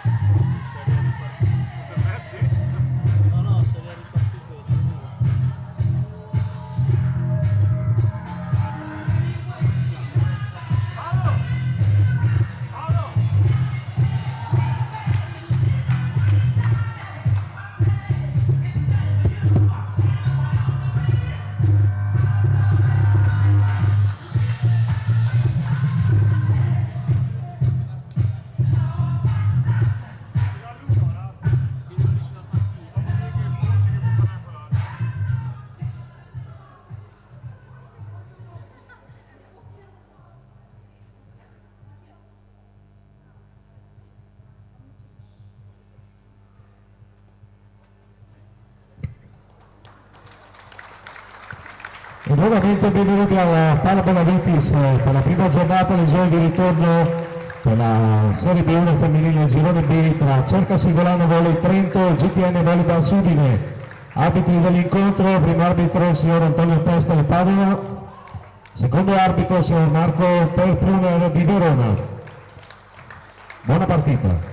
No, no, se li ha ripartiti questo. E nuovamente benvenuti alla Pala Bonavitis per la prima giornata del giro di ritorno per la Serie B1 femminile girone B tra Cerca Singolano Volley Trento e GTN Volleyball Udine. Arbitri dell'incontro, primo arbitro il signor Antonio Testa di Padova, secondo arbitro il signor Marco Perpruner di Verona. Buona partita.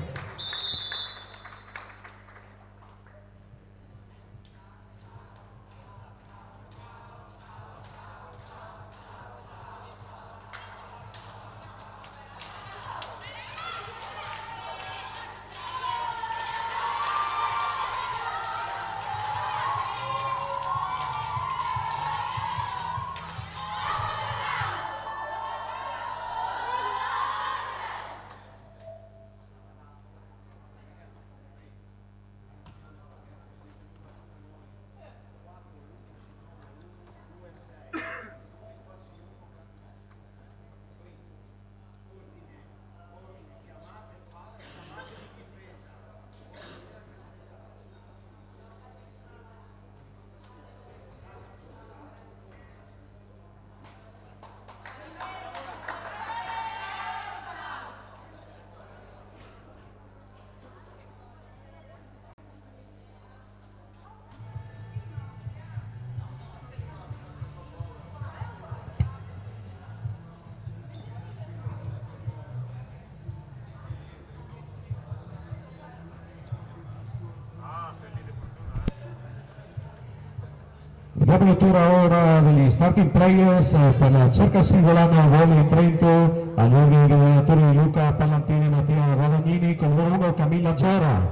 Diamo lettura ora degli starting players per la Cerca Singolano Volley Trento agli ordini degli allenatori Luca Pallantini e Mattia Radagnini, con il numero 1 Camilla Gera,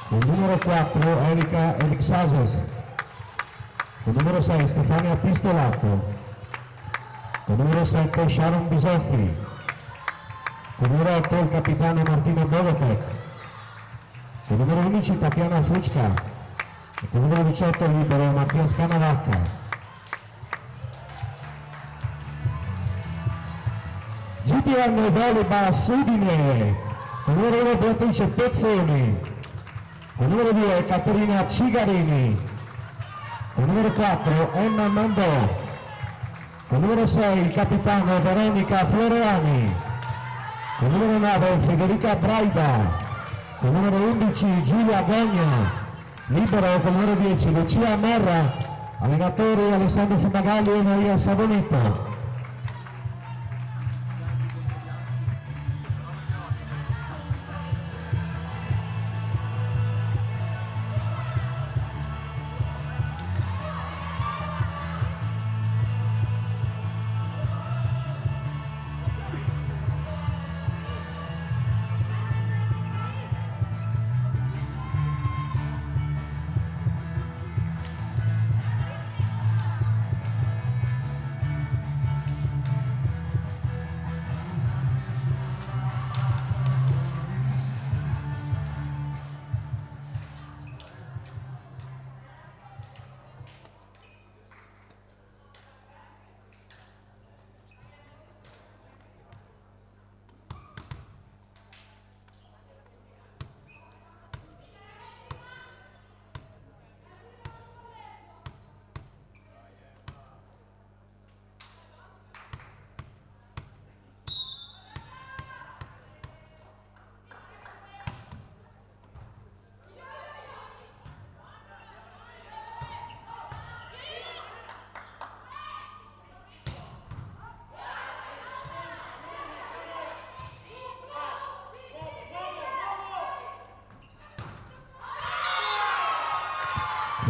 con il numero 4 Erika Elixases, con il numero 6 Stefania Pistolato, con il numero 7 Sharon Bisoffi, con il numero 8 il capitano Martino Bovetec, con il numero 11 Tatiana Fucca, e con il numero 18 libero Mattia Scanavacca. GTN Volleyball Udine, con il numero 1 Beatrice Pezzoni, con il numero 2 Caterina Cigarini, con il numero 4 Emma Mandò, con il numero 6 il capitano Veronica Floreani, con il numero 9 Federica Braida, con il numero 11 Giulia Gogna, libero con il numero 10 Lucia Merra, allenatori Alessandro Fumagalli e Maria Savonetto.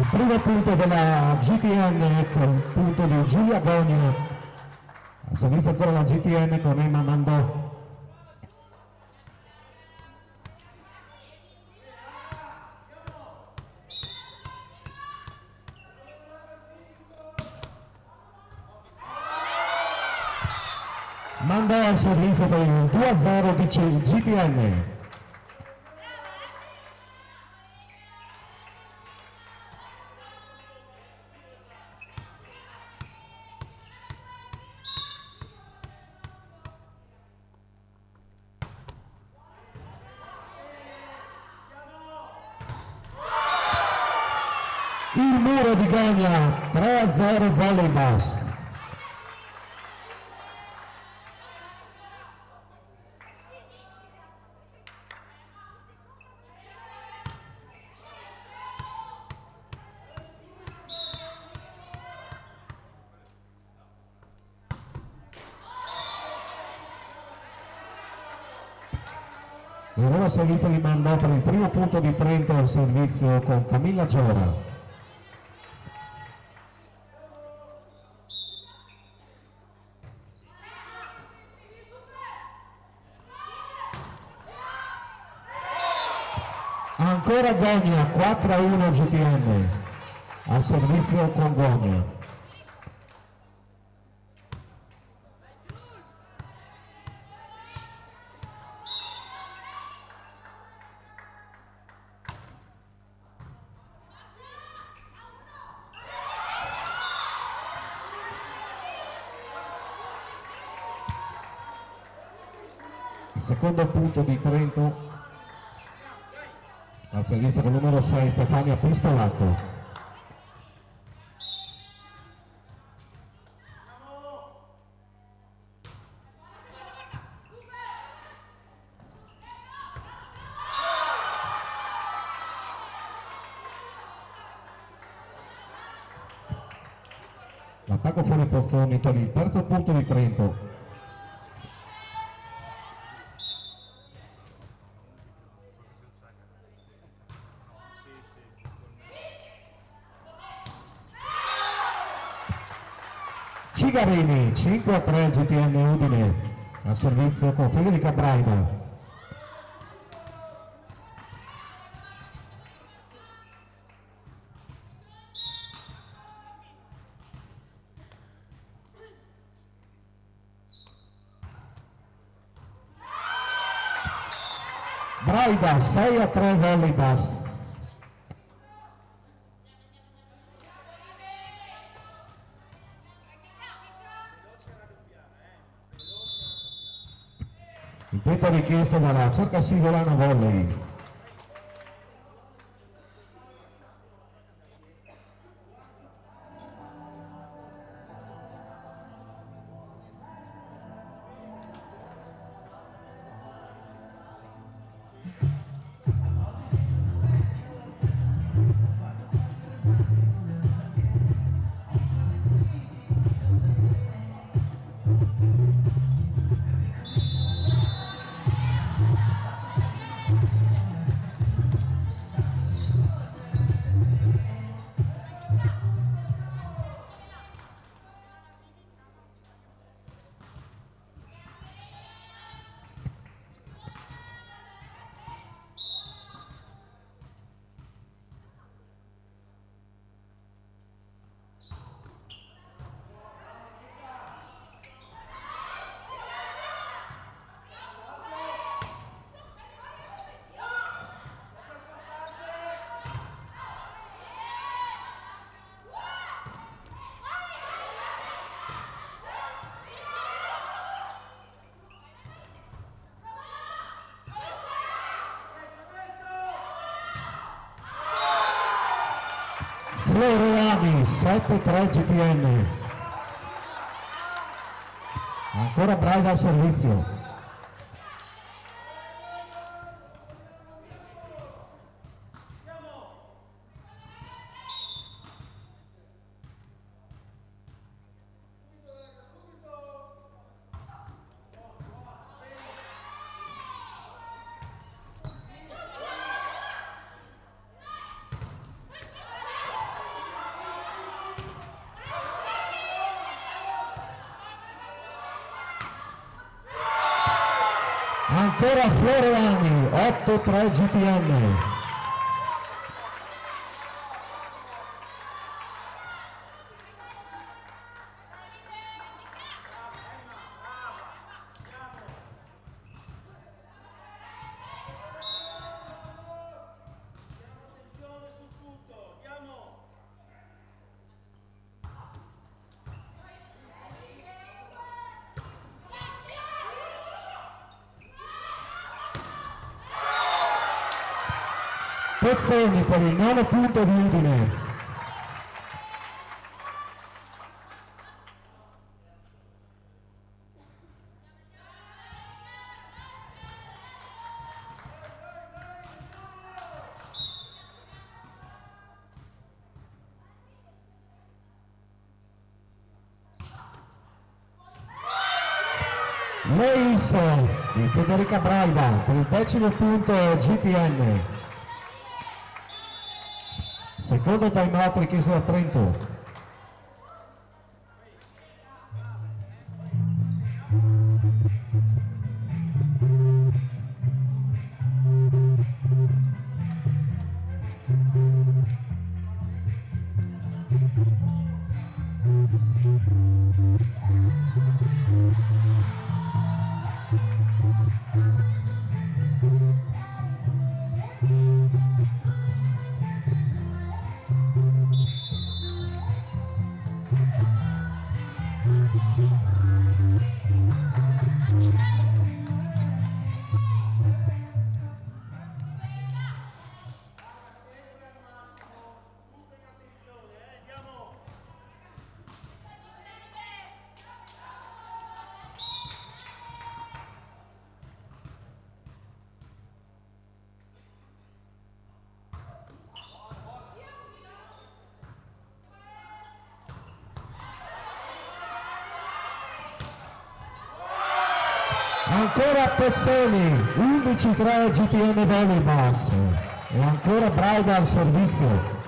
Il primo punto della GTN con il punto di Giulia Gogna. A servizio ancora la GTN con Emma Mandò. Mandò al servizio per il 2-0 di GTN. Il muro di Gogna 3-0 volleyball. E ora servizio di Mandò per il primo punto di Trento al servizio con Camilla Giora. Ancora Gogna 4-1 GTN al servizio con Gogna. Il secondo punto di Trento al servizio con il numero 6 Stefania Pistolato. L'attacco fuori Pozzoni per il terzo punto di Trento. Cigarini 5-3 GTN Udine al servizio con Federica Braida. Braida 6-3 volleyball. Il tempo richiesto dalla Cerca Singolano Volley. Floriani 7-3 GPN. Ancora Braida al servizio. Ancora Floriani, 8-3 GTN. Pezzoni per il 9 punto di Udine. Leis di Federica Braida per il 10° punto GTN. Secondo time out richiesto da Trento. Ancora Pezzoni, 11-3 GTN Volleyballs e ancora Braida al servizio.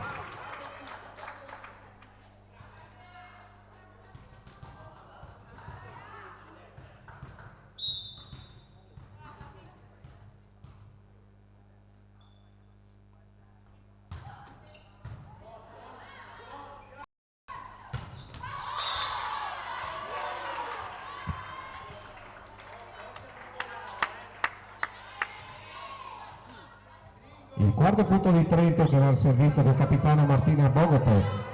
Il 4° punto di Trento che va al servizio del capitano Martina Bogote.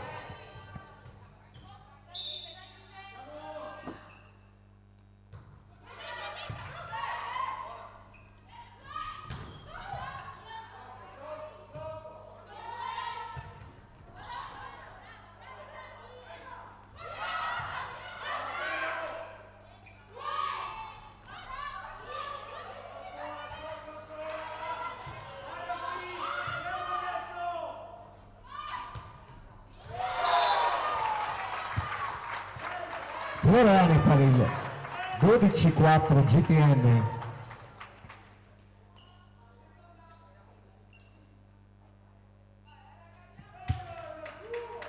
Floriani per il 12-4 GTN.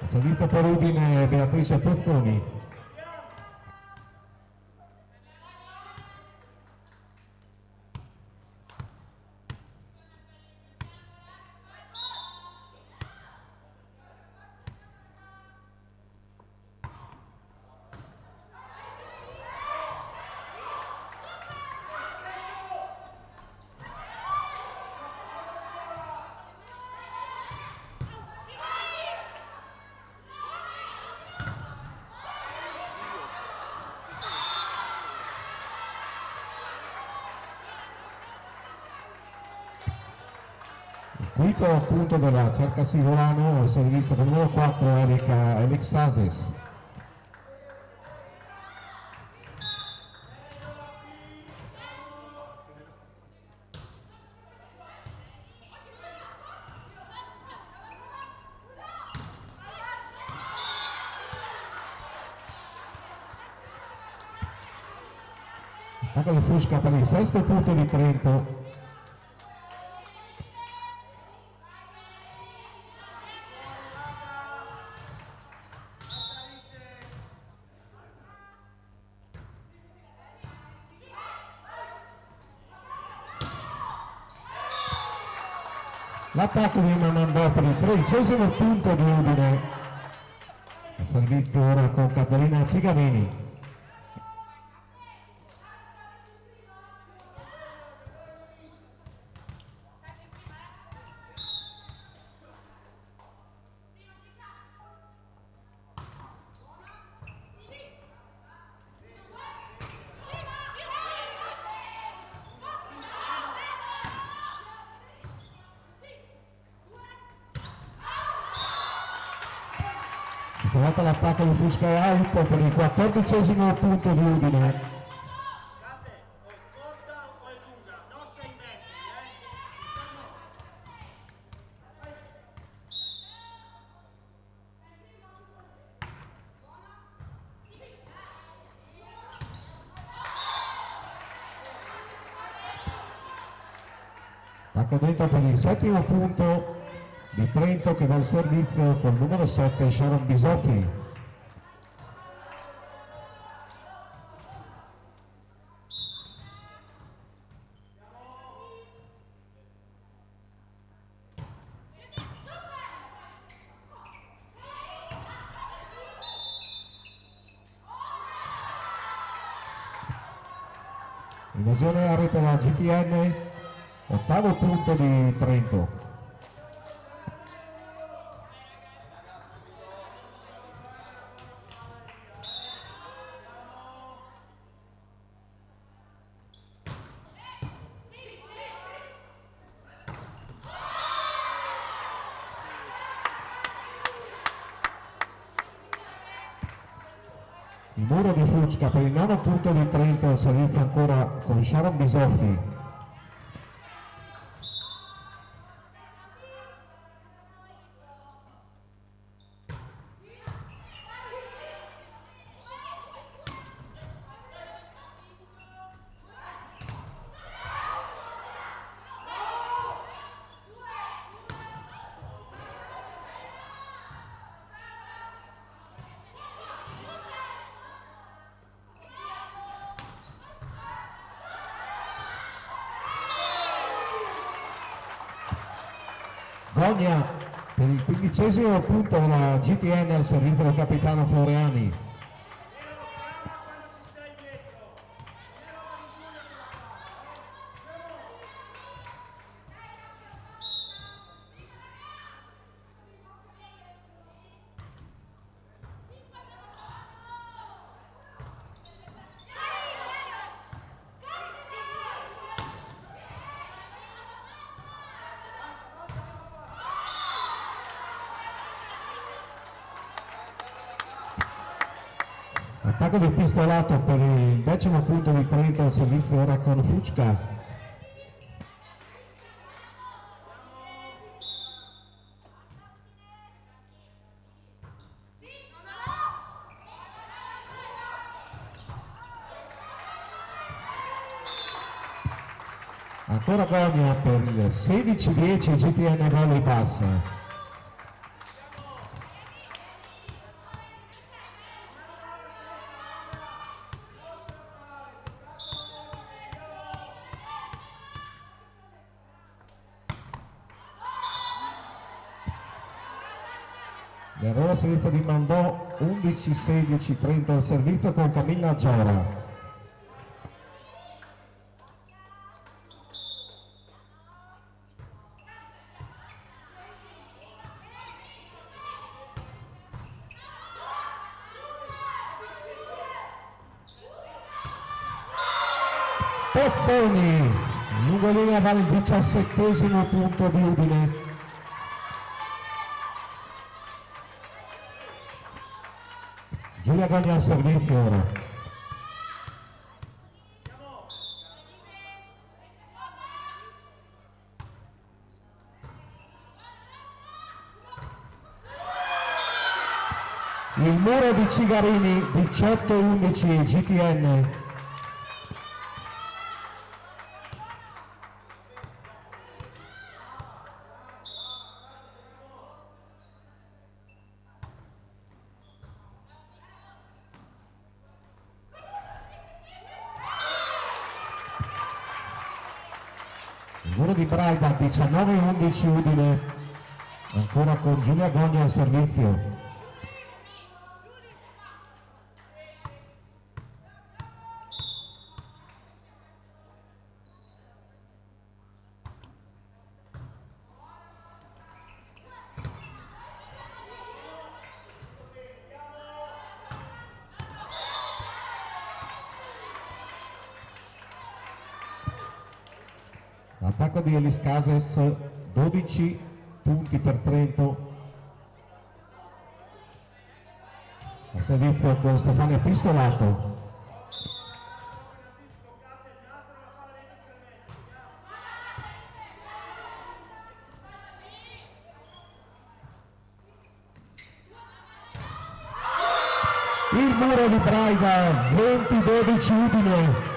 Al servizio per Udine Beatrice Pezzoni. Quinto punto della Cerca Sigolano al servizio del numero 4 Erika Alexases. Attacco di Fusca per il 6° punto di Trento. L'attacco di Mamandò per il 13° punto di Udine. Il servizio ora con Caterina Cigarini. Stavolta l'attacco di Fusca è out per il 14° punto di Udine. Cate, o è corta o è lunga, non 6 metri, Attacco dentro per il 7° punto di Trento che dà il servizio col numero 7 Sharon Bisoffi. Invasione a rete della GTN, 8° punto di Trento. Il muro di Fucca per il 9° punto di Trento, servizio ancora con Sharon Bisoffi. Gogna per il 15° punto della GTN al servizio del capitano Floreani. Attacco di pistolato per il 10° punto di Trento al servizio ora con Fucca. Ancora Gogna per il 16-10 GTN Volley Pass. E allora servizio di Mandò 11-16 Trento al servizio con Camilla Giora. Pozzoni, lungolinea va al 17° punto di Udine. Giulia Gogna al servizio ora. Il muro di Cigarini 18-11 GTN. Numero di Braida 19-11 Udine, ancora con Giulia Gogna al servizio. Attacco di Elis Cases, 12 punti per Trento. A servizio con Stefania Pistolato. Il muro di Braida, 20-12 Udine.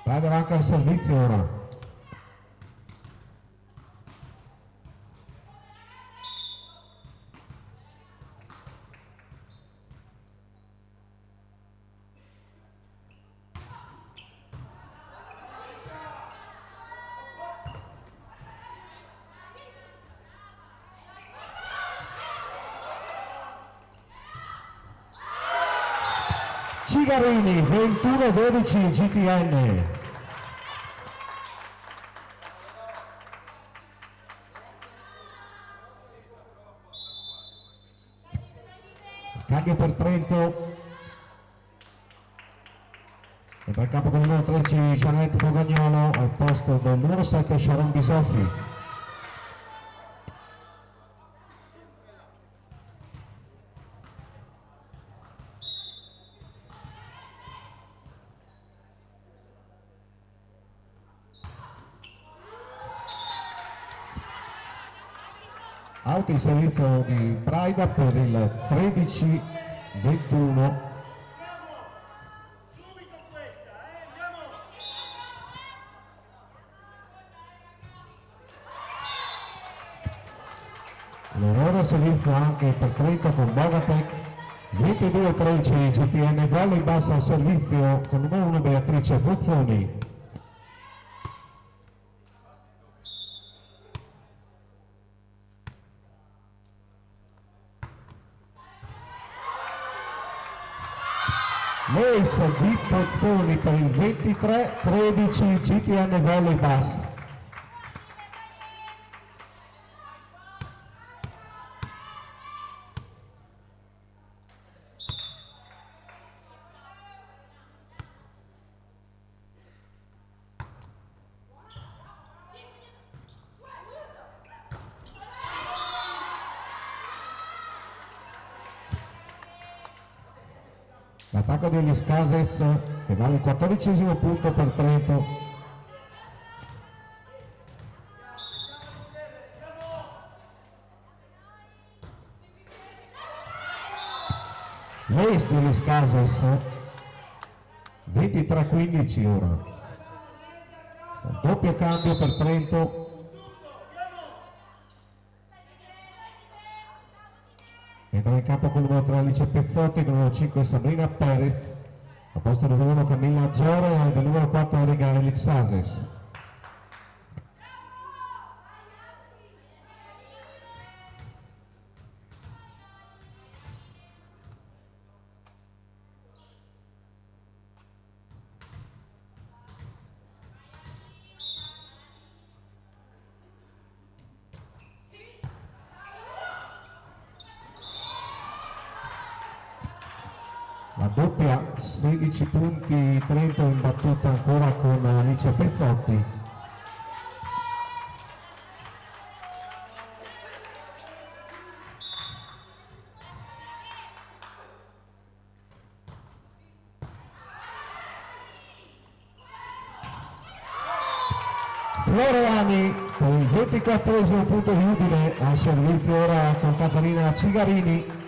Braida va anche al servizio ora. Cigarini, 21-12 GTN. Cambio per Trento. E dal campo con il numero 13 Jeanette Fogagnolo al posto del numero 7 Sharon Bisoffi. Out in servizio di Braida per il 13-21. Subito questa, andiamo! L'errore servizio anche per Trento con Bogatec. 22-13 GTN volley basso al servizio con numero 1 Beatrice Bozzoni. L'ace di Pozzoni per il 23-13 GTN volley basso. L'attacco di Elis Cases che vale il 14° punto per Trento. L'ace di Elis Cases 23-15 ora. Doppio cambio per Trento. Entra in campo con il numero 3 Alice Pezzotti, con il numero 5 Sabrina Perez, a posto del numero 1 Camilla Giore e del numero 4 Erika Elixases. La doppia 16 punti Trento in battuta ancora con Alice Pezzotti. Floriani per il 24° punto di Udine al servizio ora con Caterina Cigarini.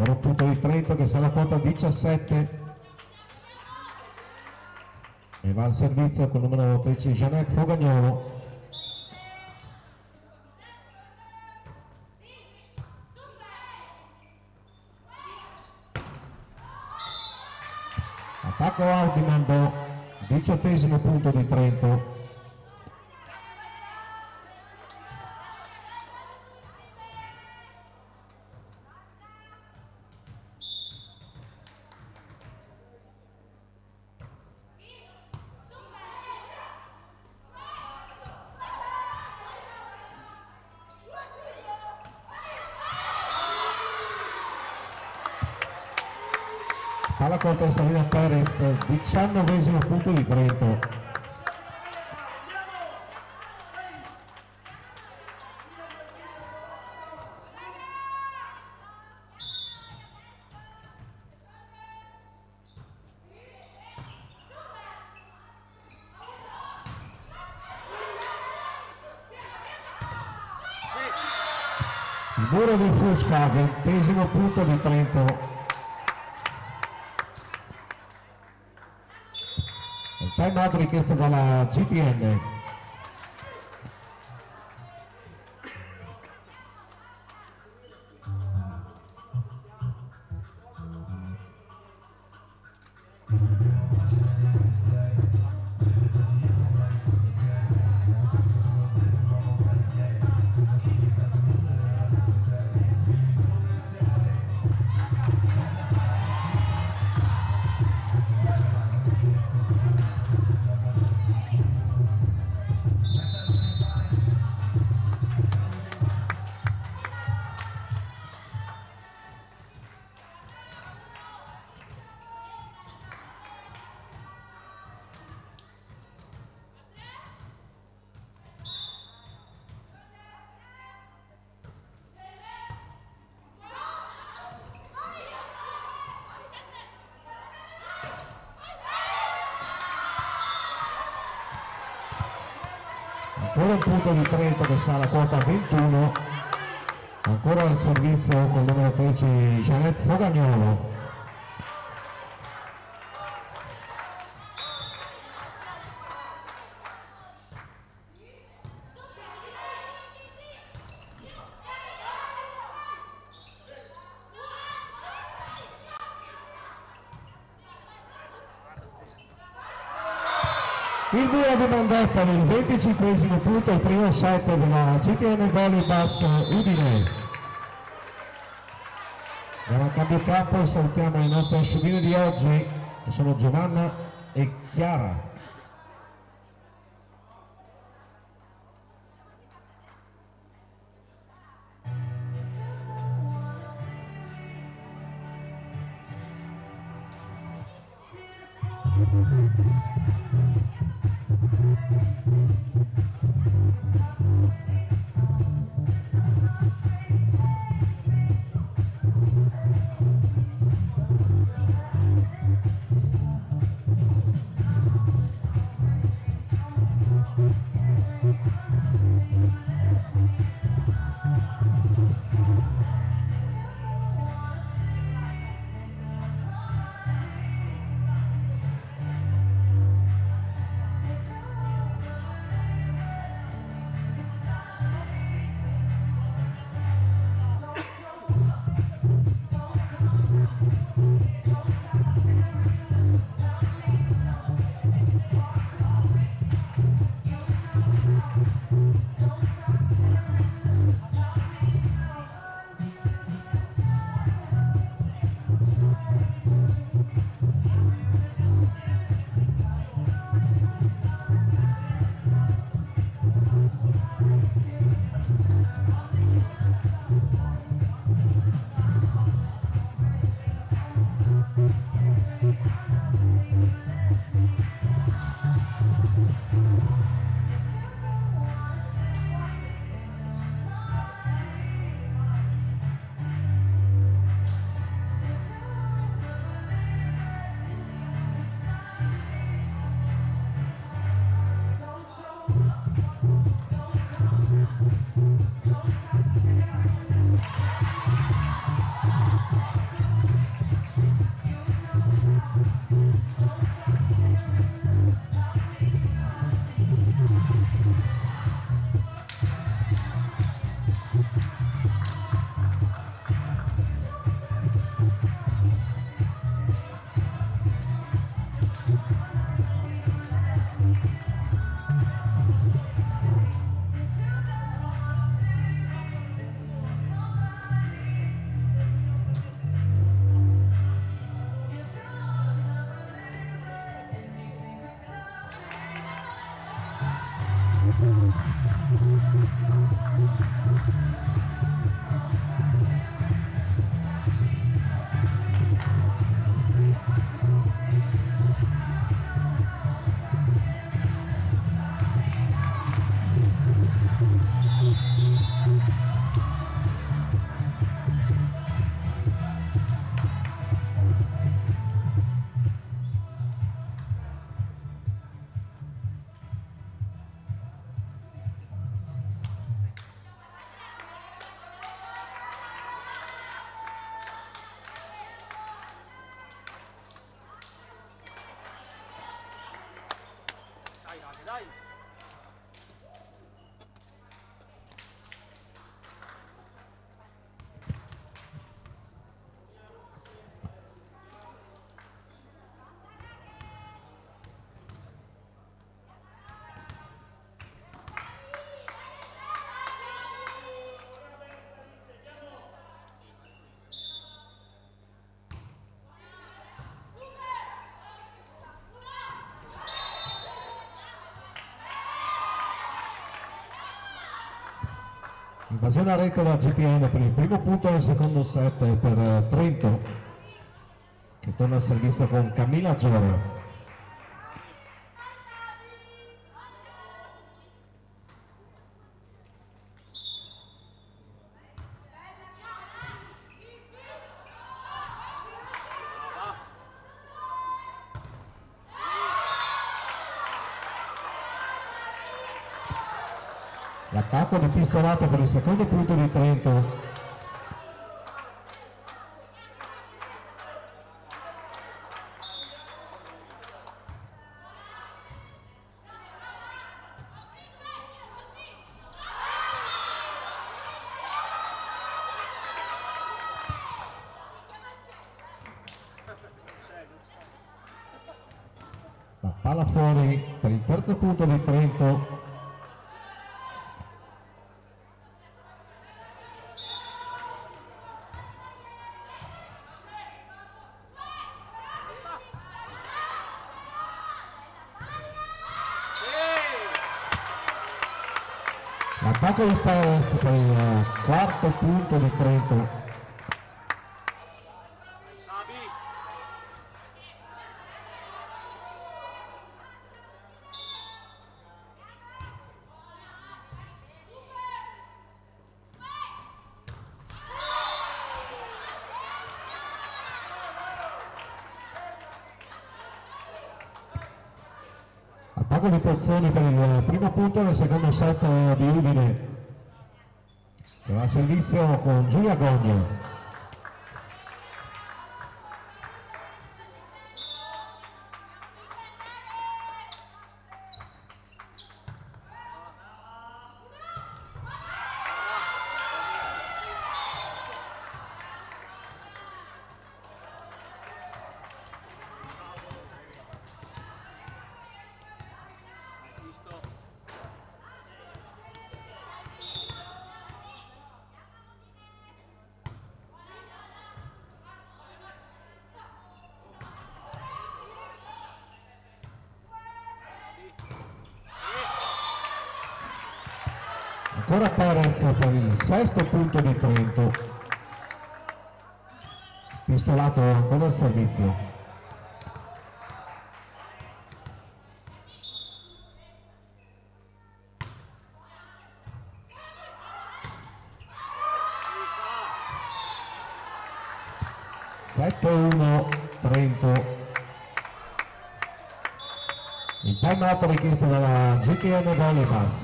per un punto di Trento che sarà quota 17 e va al servizio con il numero 13 Jeanette Fogagnolo. Attacco Audimando, 18° punto di Trento. Palla corta Salina Perez, 19° punto di Trento. Il muro di Fusca, 20° punto di Trento. Il time out richiesto dalla GTN. Ancora un punto di Trento che sa la quota 21, ancora al servizio con il numero 13 Jeanette Fogagnolo. Il via di Mandè per il 25° punto, il primo set della GTN Volleyball Udine. Dal cambio campo salutiamo le nostre asciugine di oggi, che sono Giovanna e Chiara. Dai. Invasione a rete da GTN per il primo punto del secondo set per Trento, che torna al servizio con Camilla Giora. L'attacco di pistolato per il secondo punto di Trento. La palla fuori per il terzo punto di Trento. L'attacco di Perez per il quarto punto di Trento. Attacco di Pozzoni per il primo punto del secondo set di Udine, che va a servizio con Giulia Gogna. Ancora Perez per il sesto punto di Trento, pistolato ancora al servizio. Sette 1 Trento. Il time out richiesto dalla GTN Volleypass.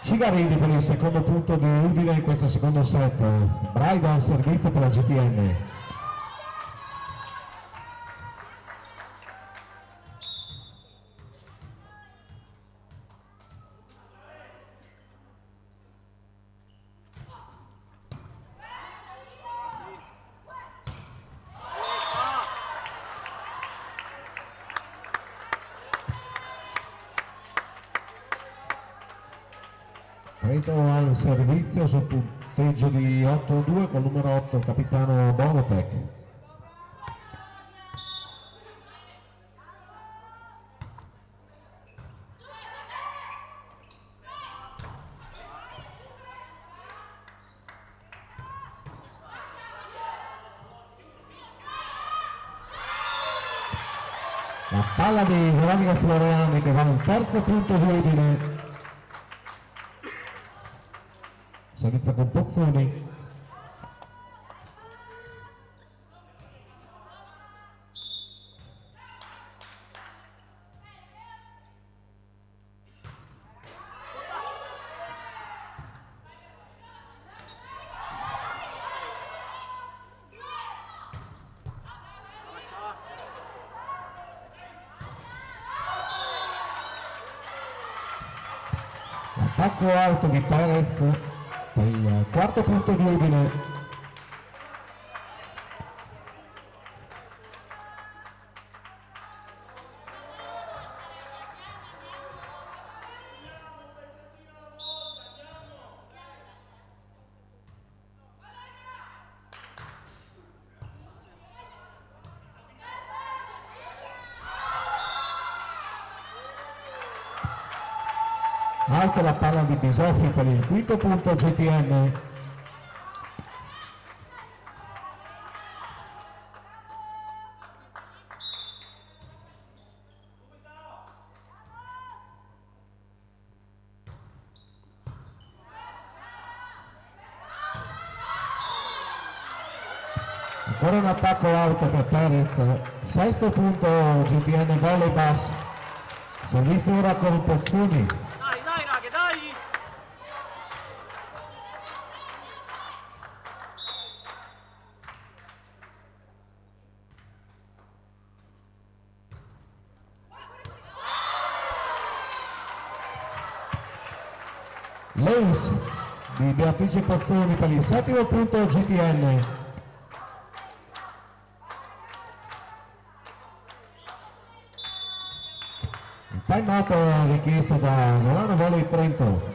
Cigarini per il secondo punto di Udine in questo secondo set. Braida al servizio per la GTN. Trento al servizio sul punteggio di 8-2 col numero 8 capitano Bogotek. La palla di Veronica Floriani che va al terzo punto di Udine. Servizio con Pozzoni. Attacco alto di Perez per il quarto punto di Udine. Alto la palla di Bisoffi per il quinto punto GTN. Ancora un attacco alto per Perez, sesto punto GTN volley bus. Servizio ora con Pozzoni. Dai, Raghe, dai! L'ace di Beatrice Pozzoni per il settimo punto GTN. Il time out richiesto da Milano Volley Trento.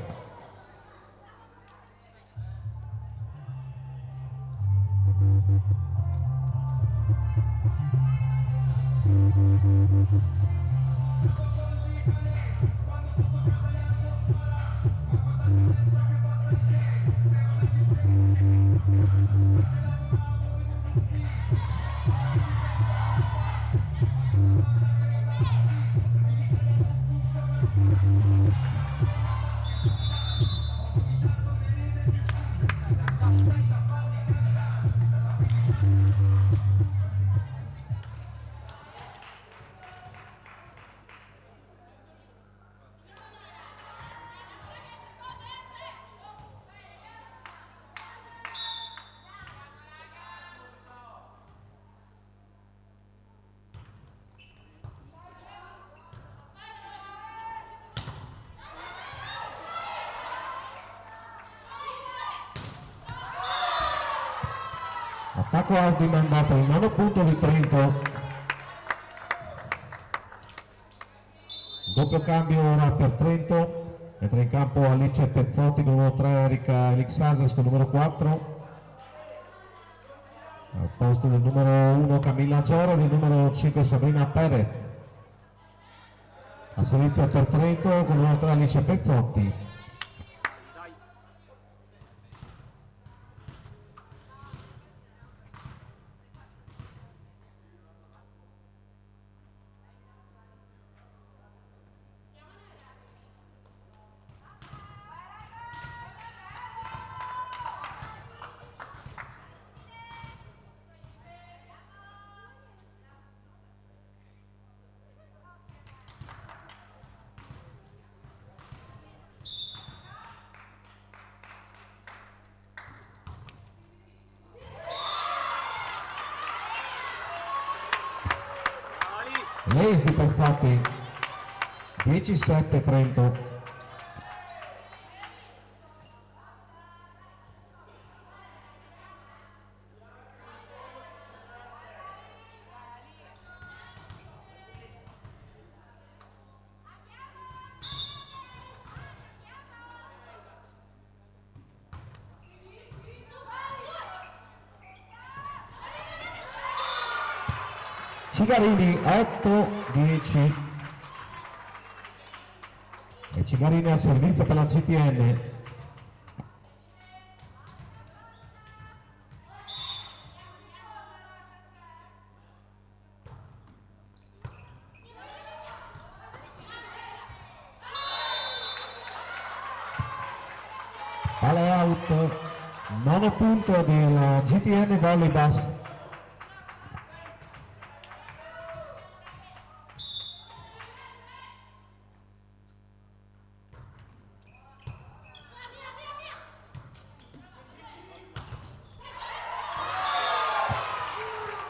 Attacco out mandato il nono punto di Trento. Doppio cambio ora per Trento. Entra in campo Alice Pezzotti, numero 3 Erika Elixases con numero 4. Al posto del numero 1 Camilla Giora e del numero 5 Sabrina Perez. A servizio per Trento con numero 3 Alice Pezzotti. Reis di Pezzotti 17 Trento. Cigarini 8-10 e Cigarini a servizio per la GTN. Palla out, nono punto della GTN Volleyball.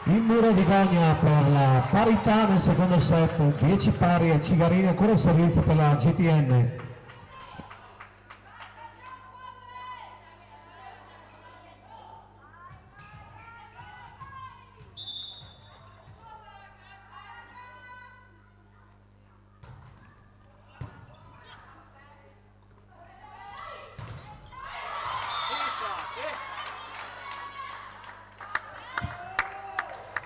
Il muro di Gogna per la parità nel secondo set, 10 pari a Cigarini, ancora il servizio per la GTN.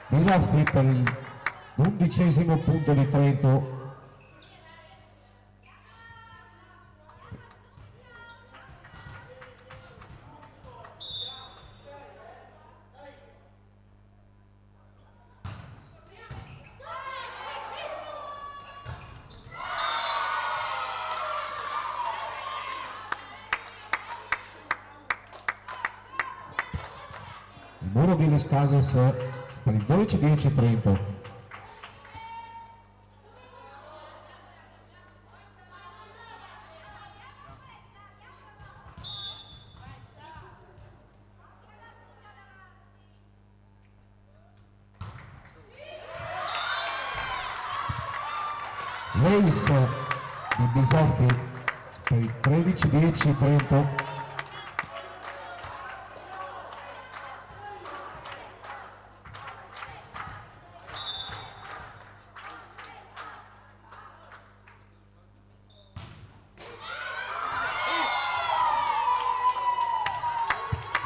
Bisoffi per l'11° punto di Trento. Il muro di Les Cases per il 12-10 Trento. Race di Bisoffi per il 13-10 Trento.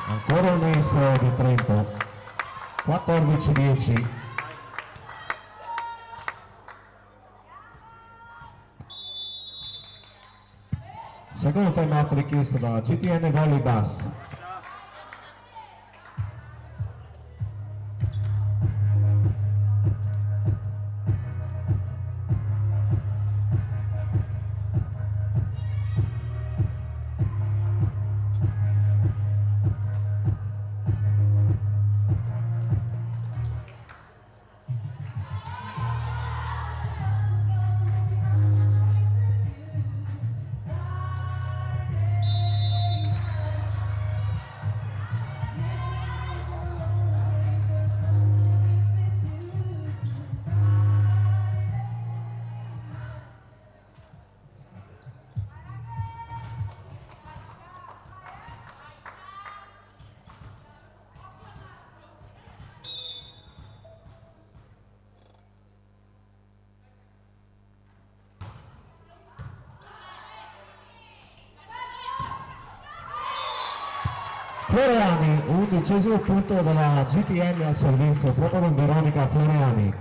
Ancora un ace di Trento, 14-10. Secondo time out richiesto dalla GTN Volleyball. Floreani, 11° punto della GTN al servizio, proprio con Veronica Floreani.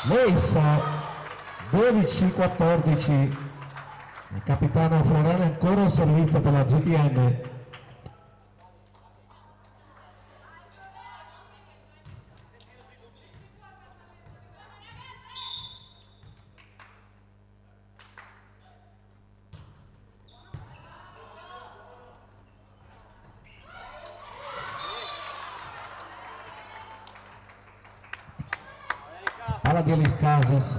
Lace 12-14, il capitano Floreani ancora al servizio per la GTN. Palla di Les Cases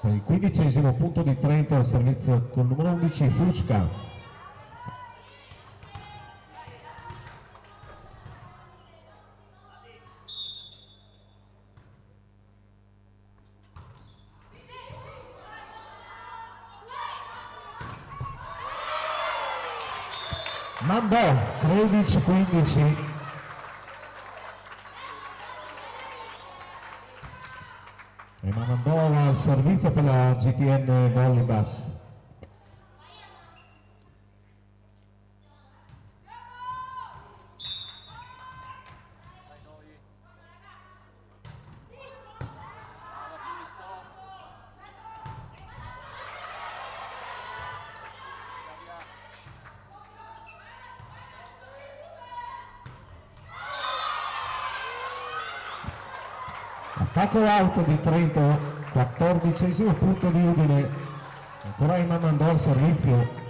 per il 15° punto di Trento al servizio con il numero 11 Fucca. Mandò 13-15. E Mandò al servizio per la GTN Volleyball. Attacco out di Trento, 14° punto di Udine, ancora Emma Mandò al servizio.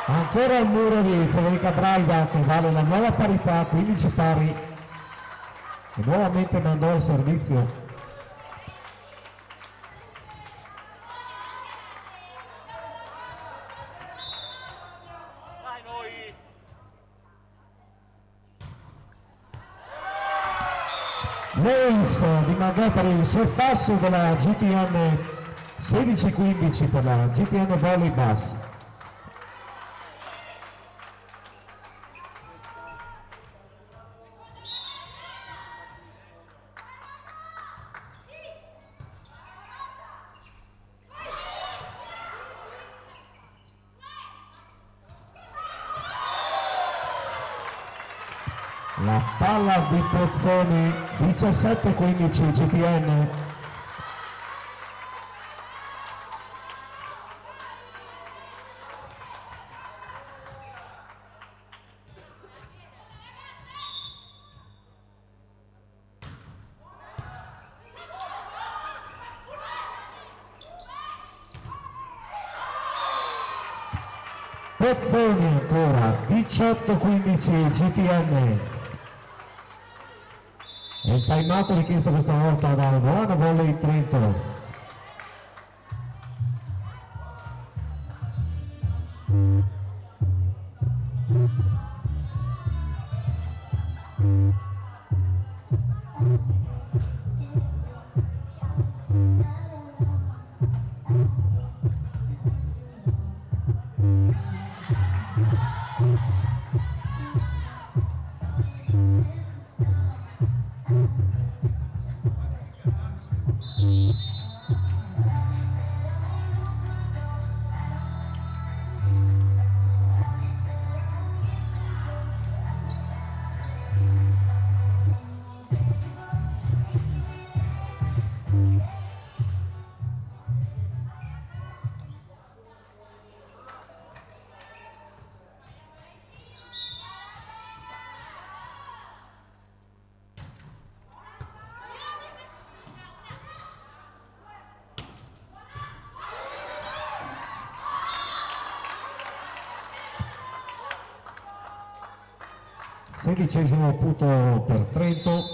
Ancora il muro di Federica Braida che vale la nuova parità, 15 pari, e nuovamente Mandò al servizio. Lace di Mandò per il sorpasso della GTN 16-15 per la GTN Volley Bass. La palla di Pozzoni, 17-15 GTN. Pozzoni ancora, 18-15 GTN. E il time out richiesto questa volta da Volano Volley Trento. Sedicesimo punto per Trento,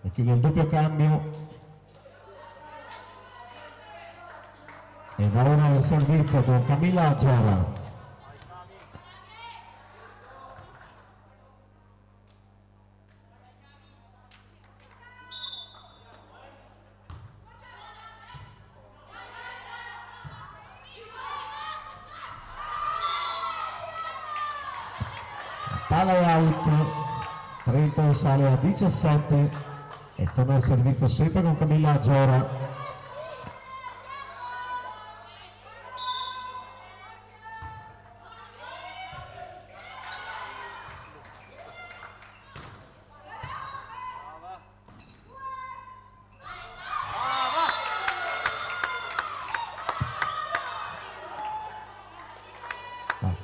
e chiude il doppio cambio e va ora al servizio con Camilla Giara. Palla out, Trento sale a 17 e torna al servizio sempre con Camilla Giora.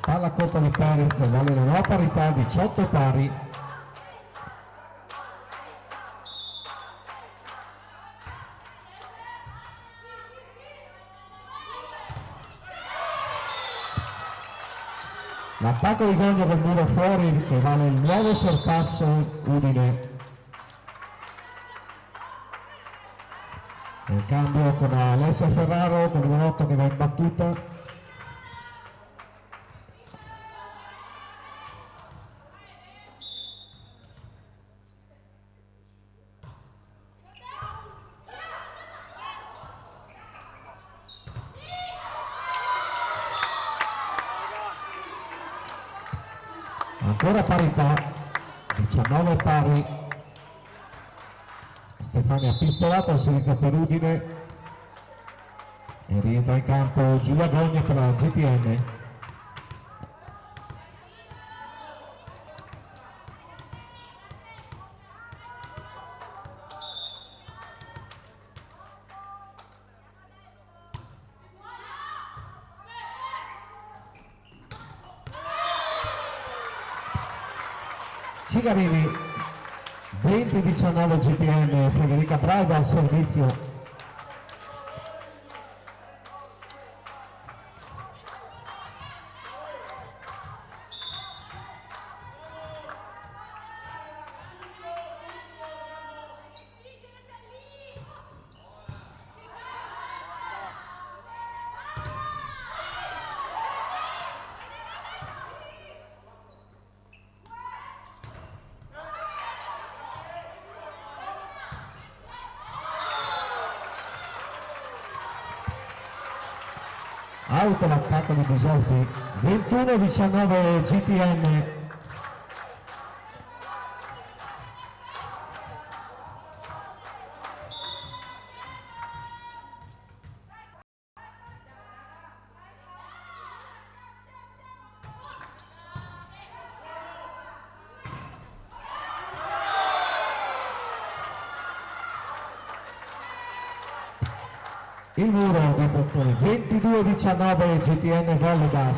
Palla corta di Perez, vale la nuova parità, 18 pari. L'attacco di Gogna col muro fuori che vale il nuovo sorpasso Udine. Il cambio con Alessia Ferraro con il numero 8 che va in battuta. Ancora parità, 19 pari. Stefania Pistolato al servizio per Udine e rientra in campo Giulia Gogna per la GTN. Cigarini 20-19 GTN, Federica Braga al servizio. Out l'attacco di Bisolfi, 21-19 GTN. Il muro di posizione 22-19 GTN Volleyball.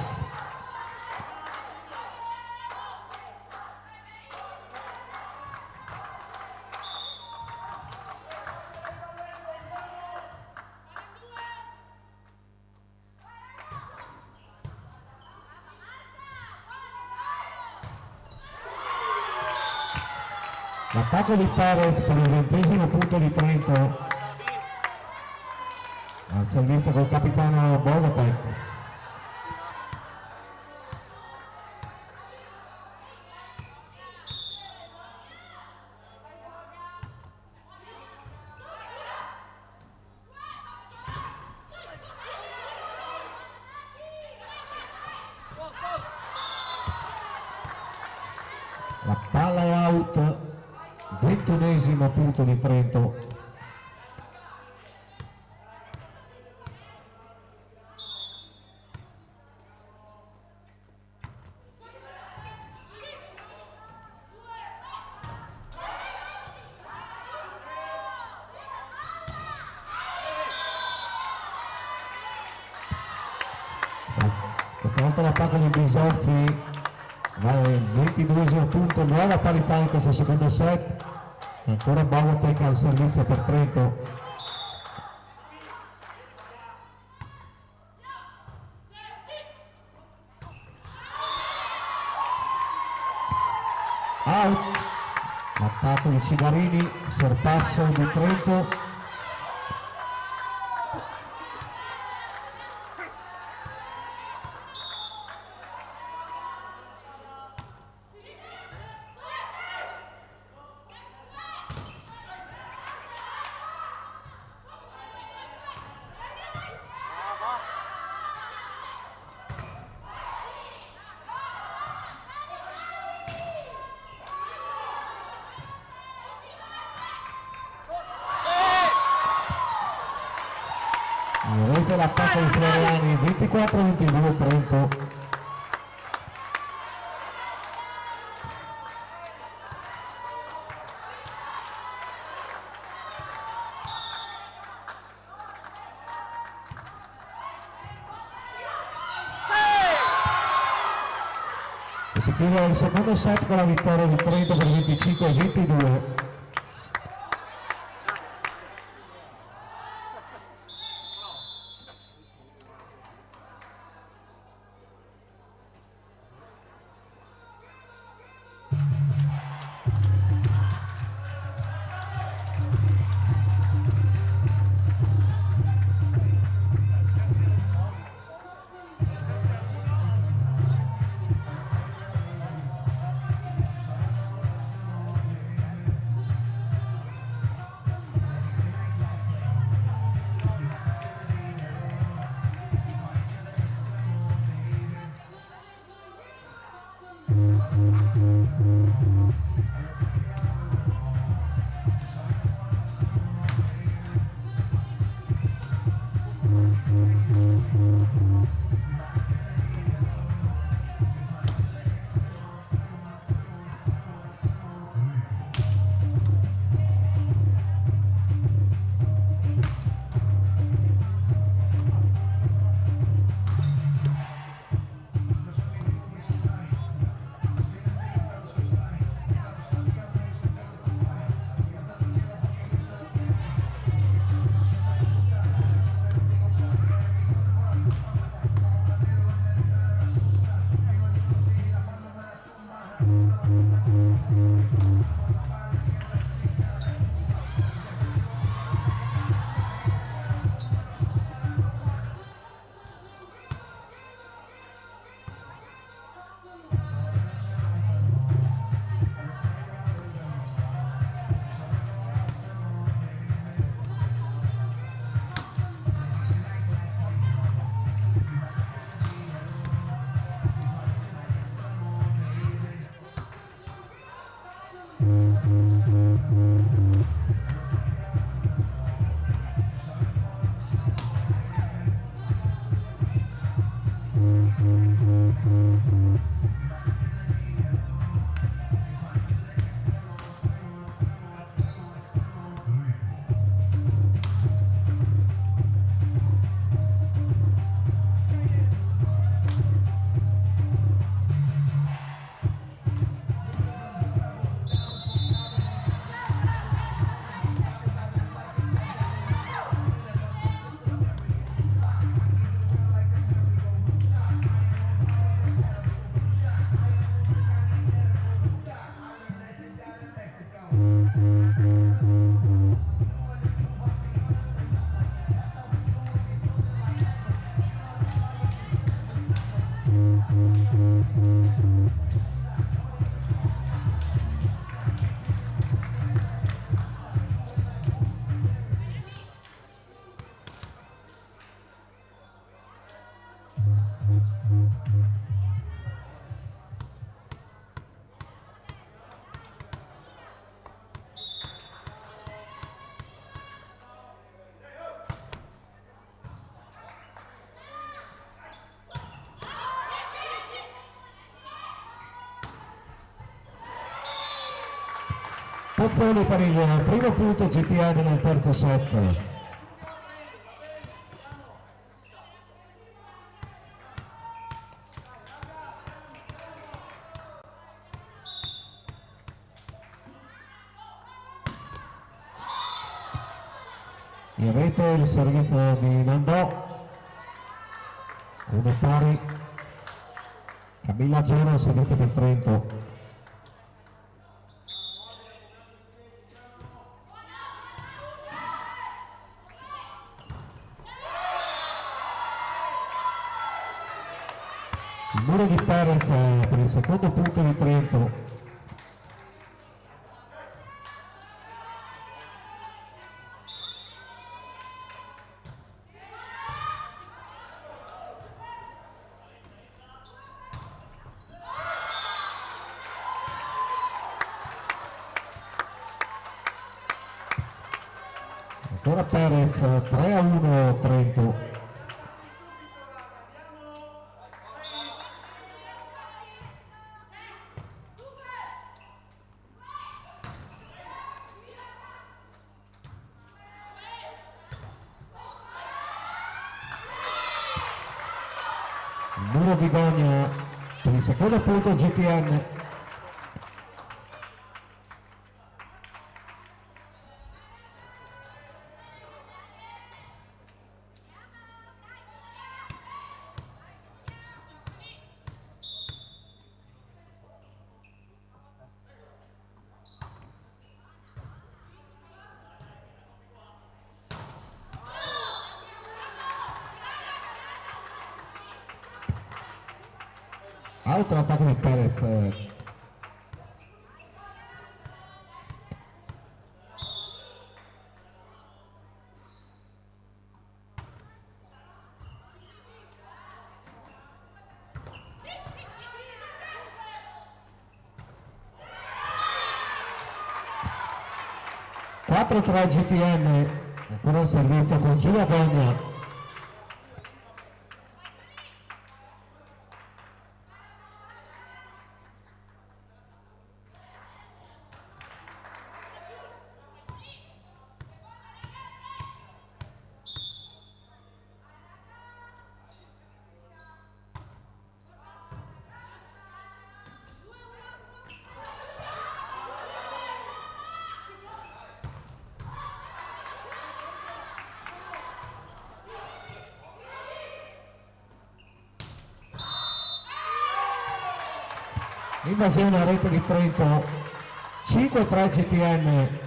L'attacco di Perez per il 20° punto di Trento. Al servizio col capitano Bogotec. La palla è out, 21° punto di Trento. Questa volta l'attacco di Bisoffi va al 22° punto, nuova parità in questo secondo set. Ancora Bogotec al servizio per Trento. Out, l'attacco di Cigarini, sorpasso di Trento. Rete l'attacco di Floriani, 24-22 Trento. E si chiude il secondo set con la vittoria di Trento per 25-22. Pozzoli per il primo punto GTN nel terzo set. In rete il servizio di Nandò, uno pari, Camilla Gero, servizio per Trento. Il muro di Perez per il secondo punto di Trento. Ancora Perez, 3-1 Trento. Il muro di Gogna per il secondo punto GTN. Altro attacco di Perez. Quattro 3 GTN, ancora un servizio con Giulia Gogna. Invasione a rete di Trento, 5-3 GTN.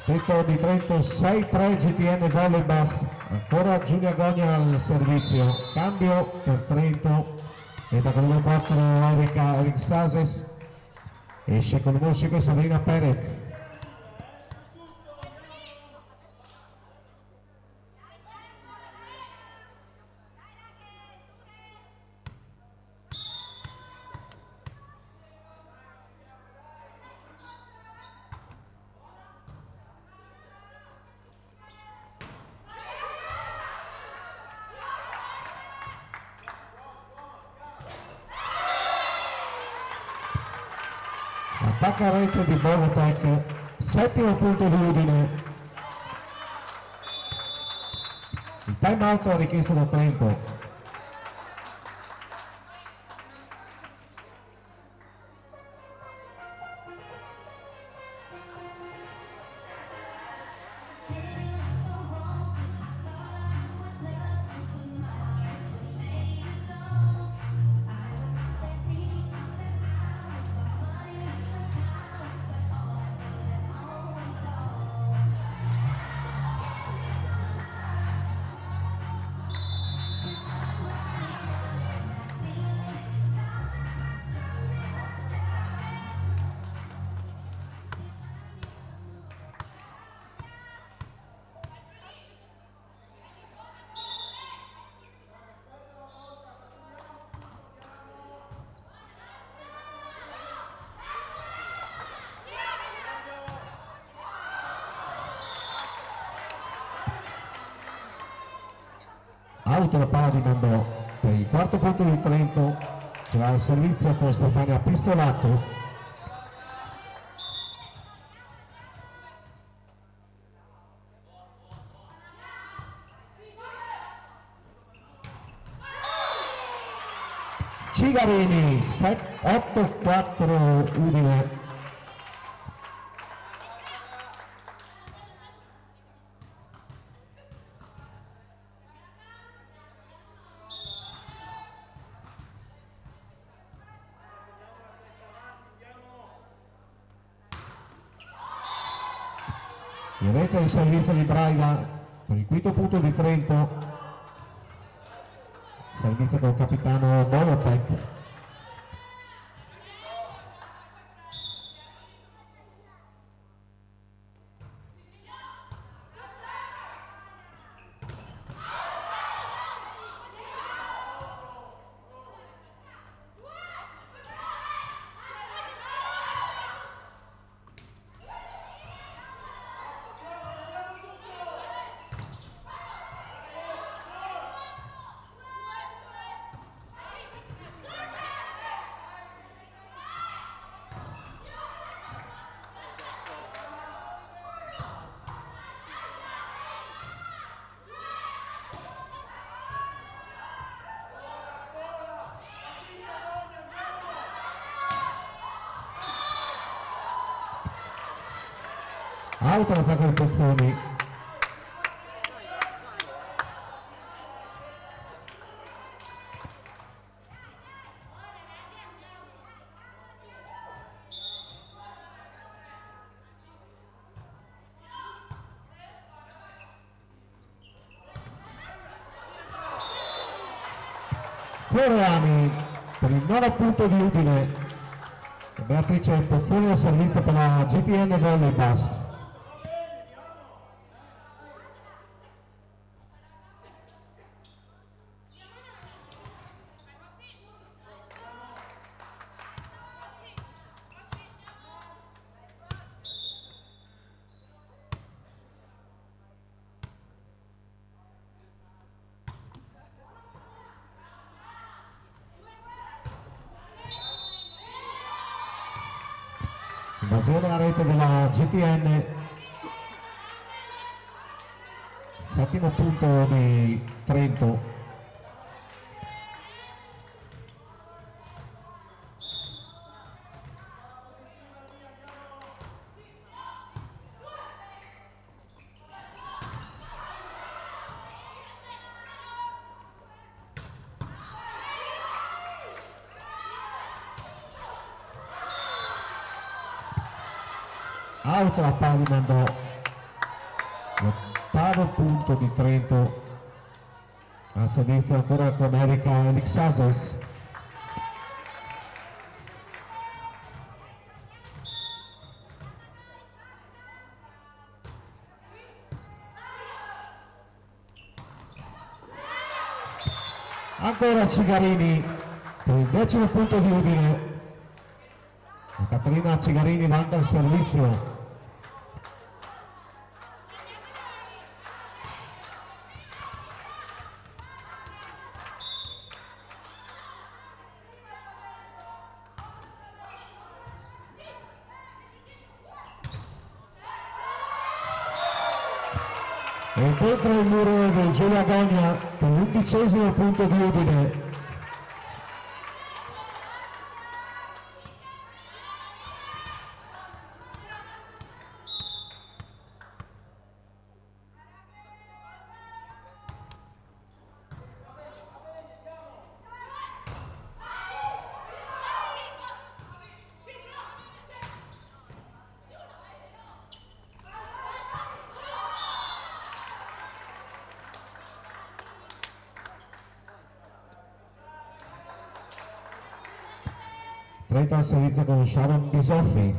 Tetto di Trento 6-3 GTN Volleyball, ancora Giulia Gogna al servizio, cambio per Trento, entra con il numero 4 Eric Sases, esce con il numero 5 Sabrina Perez. Attacca a rete di Bovotec, settimo punto di Udine. Il time out richiesto da Trento. Auto la palla di Mandò per il quarto punto di Trento, che va al servizio con Stefania Pistolato. Cigarini 8-4 Udine. In rete il servizio di Braida per il quinto punto di Trento. Servizio con il capitano Bolotec. Auto l'attacco del Pezzoni. Floriani per il 9 punto di Udine. Beatrice Pezzoni al servizio per la GTN Volleyball. Invasione a rete della GTN, settimo punto di Trento. Auto la palla di Mandò, l'ottavo punto di Trento, a servizio ancora con Erika Elixases. Ancora Cigarini per il 10° punto di Udine. Caterina Cigarini manda il servizio. E dentro il muro del Giulia Gogna per l'11° punto di Udine. Trento al servizio con Sharon Bisoffi.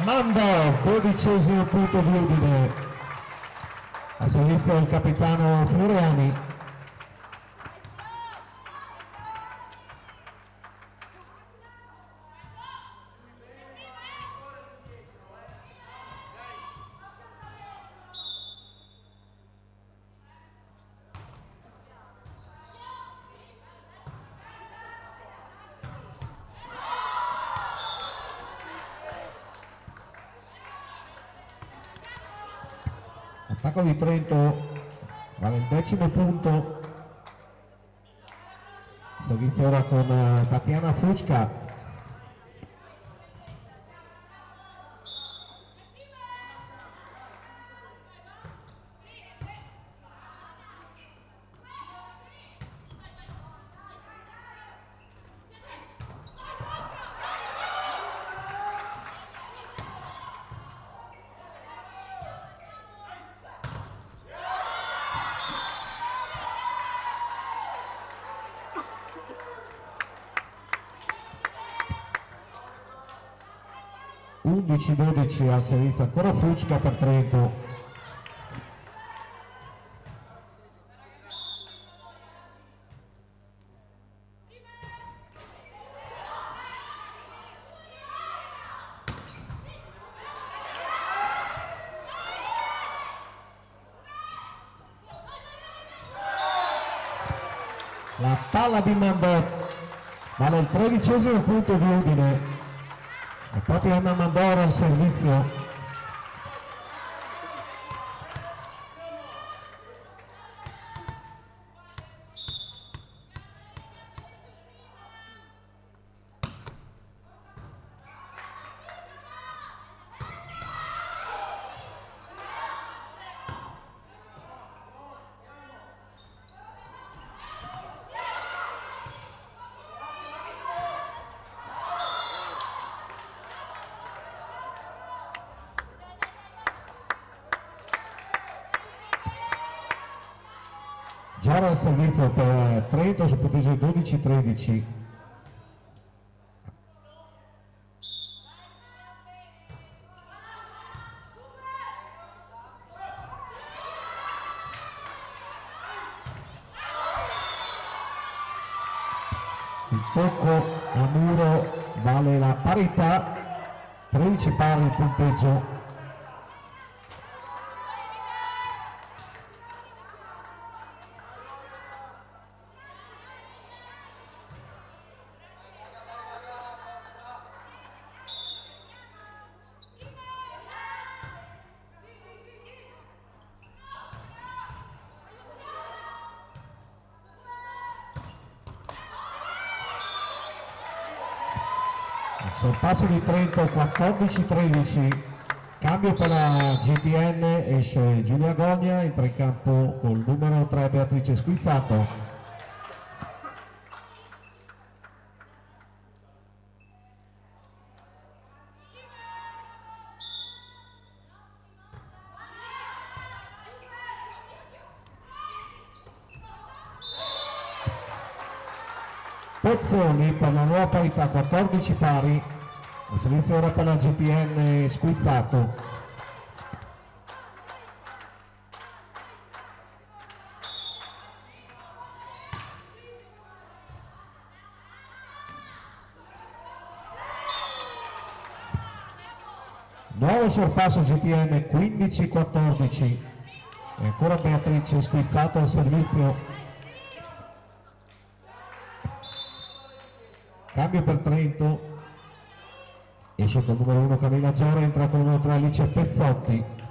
Mando, 12° punto di Udine. A servizio del capitano Floriani. attacco di Trento vale il 10° punto. Servizio ora con Tatiana Fucca. (11-12) al servizio ancora Fucca per Trento. La palla di Mandò vale il 13° punto di Udine. E poi Anna Mandoro al servizio. Giara al servizio per Trento su punteggio 12-13. Il tocco a muro vale la parità, 13 pari il punteggio. Sorpasso di Trento 14-13, cambio per la GTN, esce Giulia Gogna, entra in campo col numero 3 Beatrice Squizzato. Pozzoni per la nuova parità 14 pari, il servizio ora per la GTN Squizzato. Nuovo sorpasso GTN 15-14, e ancora Beatrice Squizzato al servizio. Cambio per Trento, esce con il numero 1 Camilla Giora, entra con il numero 3 Alice Pezzotti.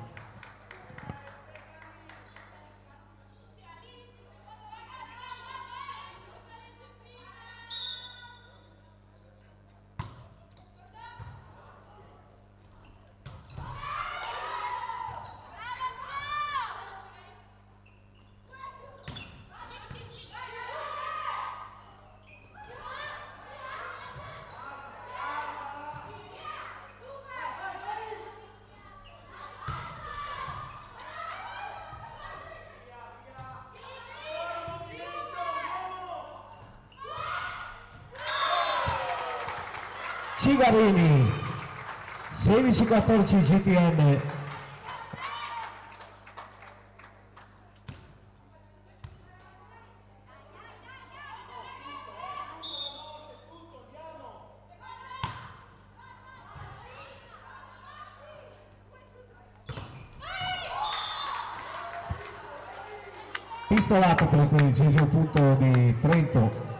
Cigarini 16-14 GTN. Pistolato per il 15° punto di Trento.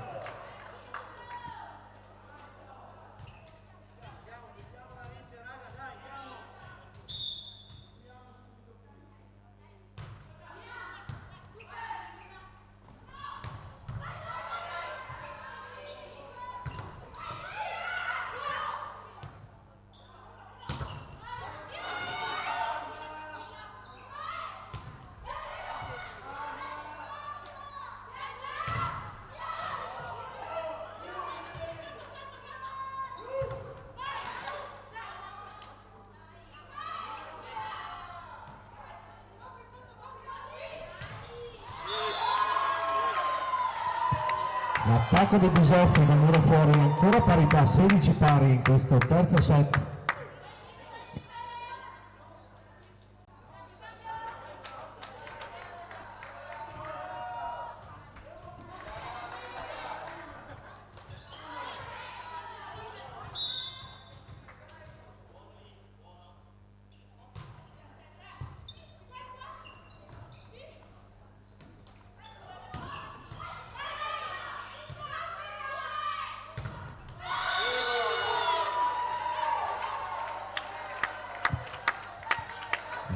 L'attacco di Bisoffi, numero fuori, ancora parità, 16 pari in questo terzo set.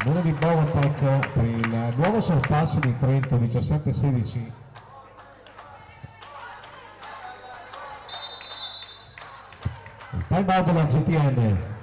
Numero di Bovatec per il nuovo sorpasso di Trento, 17-16. Il time out della GTN.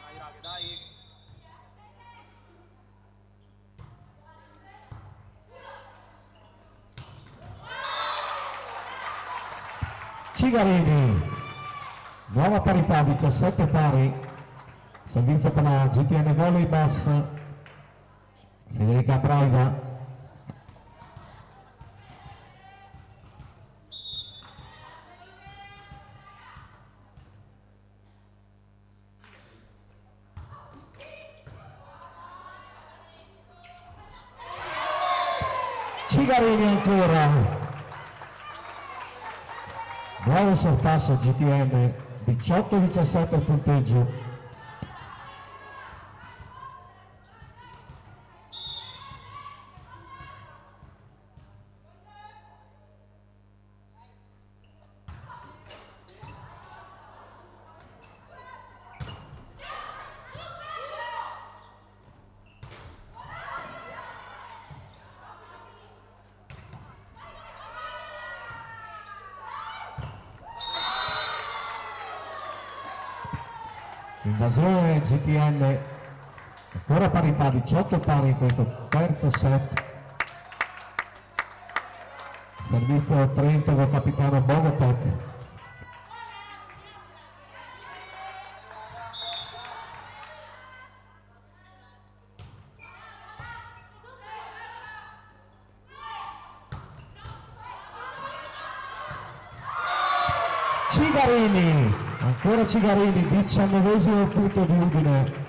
Dai raga, dai. Cigarini, nuova parità, 17 pari, servizio per la GTN Volleybus, Federica Braiva. Cigarini ancora. Nuovo sorpasso GTN, 18-17 il punteggio. Invasione GTN, ancora parità, 18 pari in questo terzo set. Servizio Trento del capitano Bovatec. Cigarini, ancora Cigarini, 19esimo punto di Udine.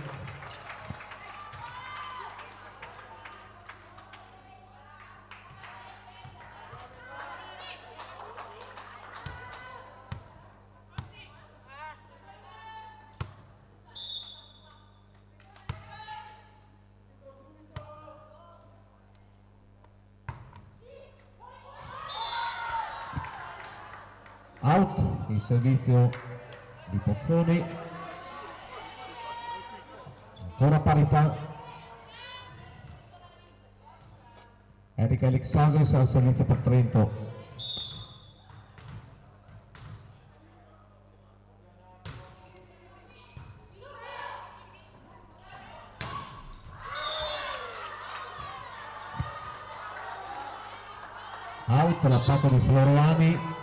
Out il servizio di Pozzoni, ancora parità. Erika Alexases al servizio per Trento. Out l'attacco di Floriani,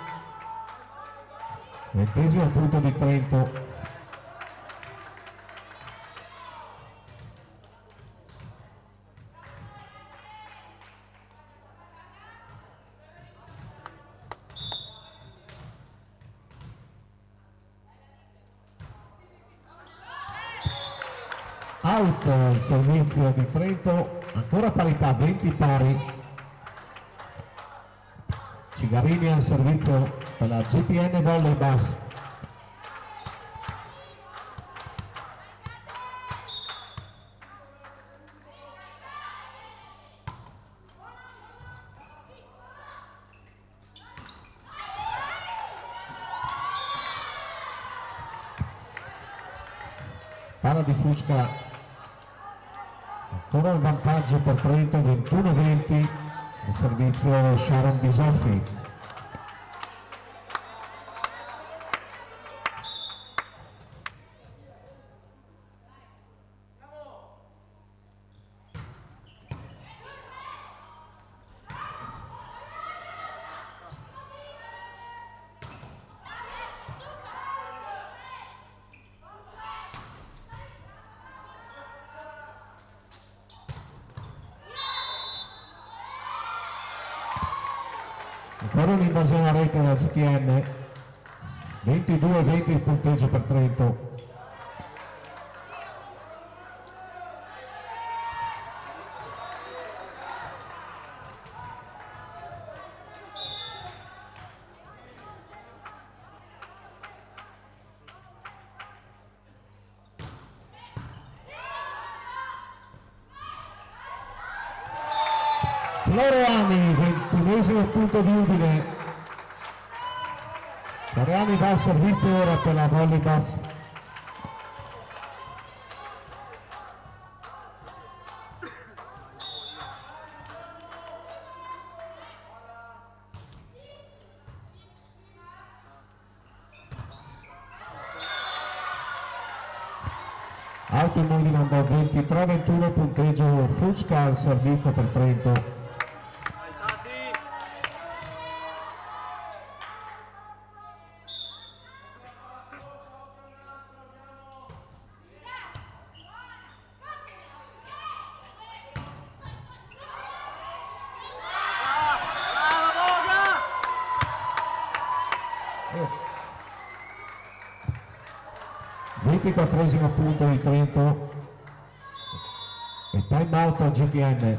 20esimo punto di Trento. Out il servizio di Trento, ancora parità, 20 pari. Cigarini al servizio per la GTN Volleybus. palla di Fucca, ancora un vantaggio per Trento, 21-20, il servizio Sharon Bisoffi. Ancora un'invasione a rete da GTN, 22-20 il punteggio per Trento. Floriani, 21esimo punto di Udine. Floriani va al servizio ora per la volley bus. Out in moving 23-21 punteggio Fucca al servizio per Trento. Ventiquattresimo punto di Trento e time out a GTN.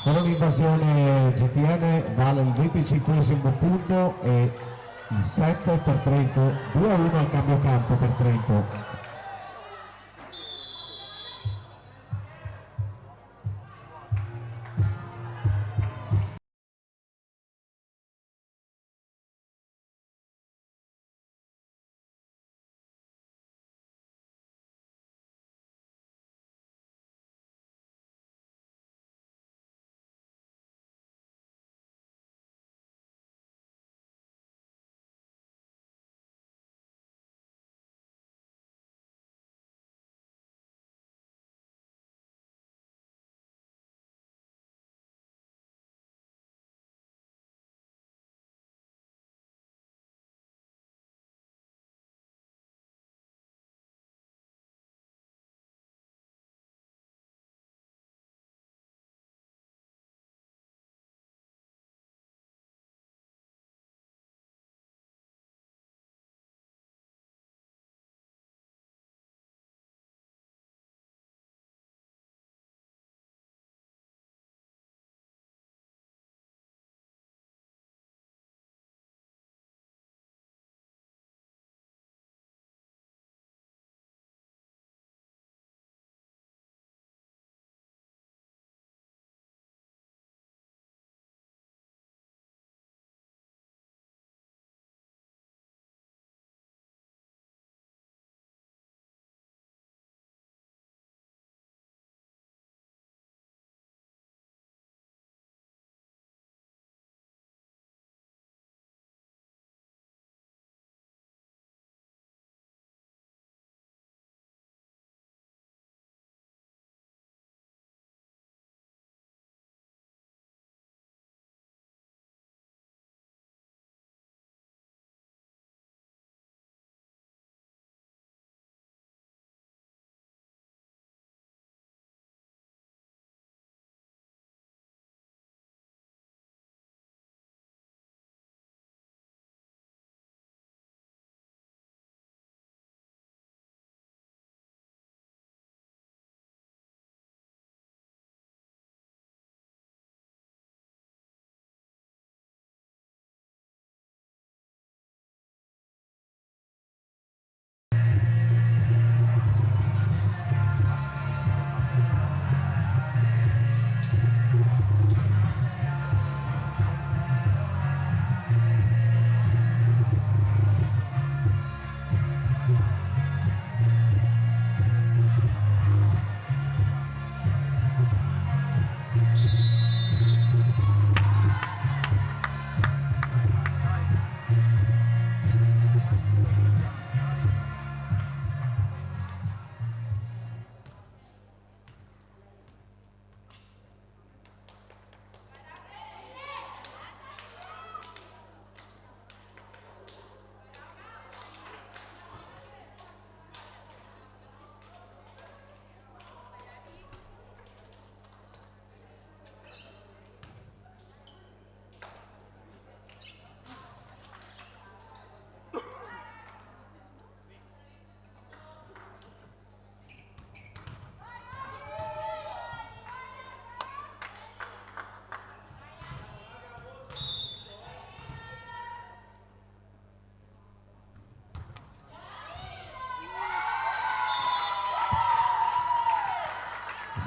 Ancora un'invasione GTN, vale il 25esimo punto e il 7 per Trento, 2-1 al cambio campo per Trento.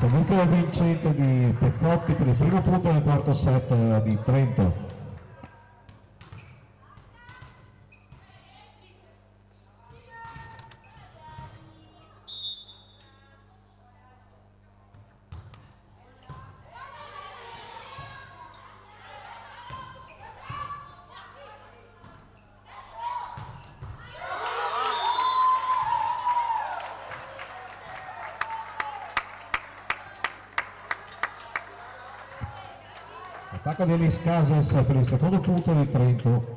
Servizio vincente di Pezzotti per il primo punto nel quarto set di Trento. Attacco di Elis Casas per il secondo punto di Trento.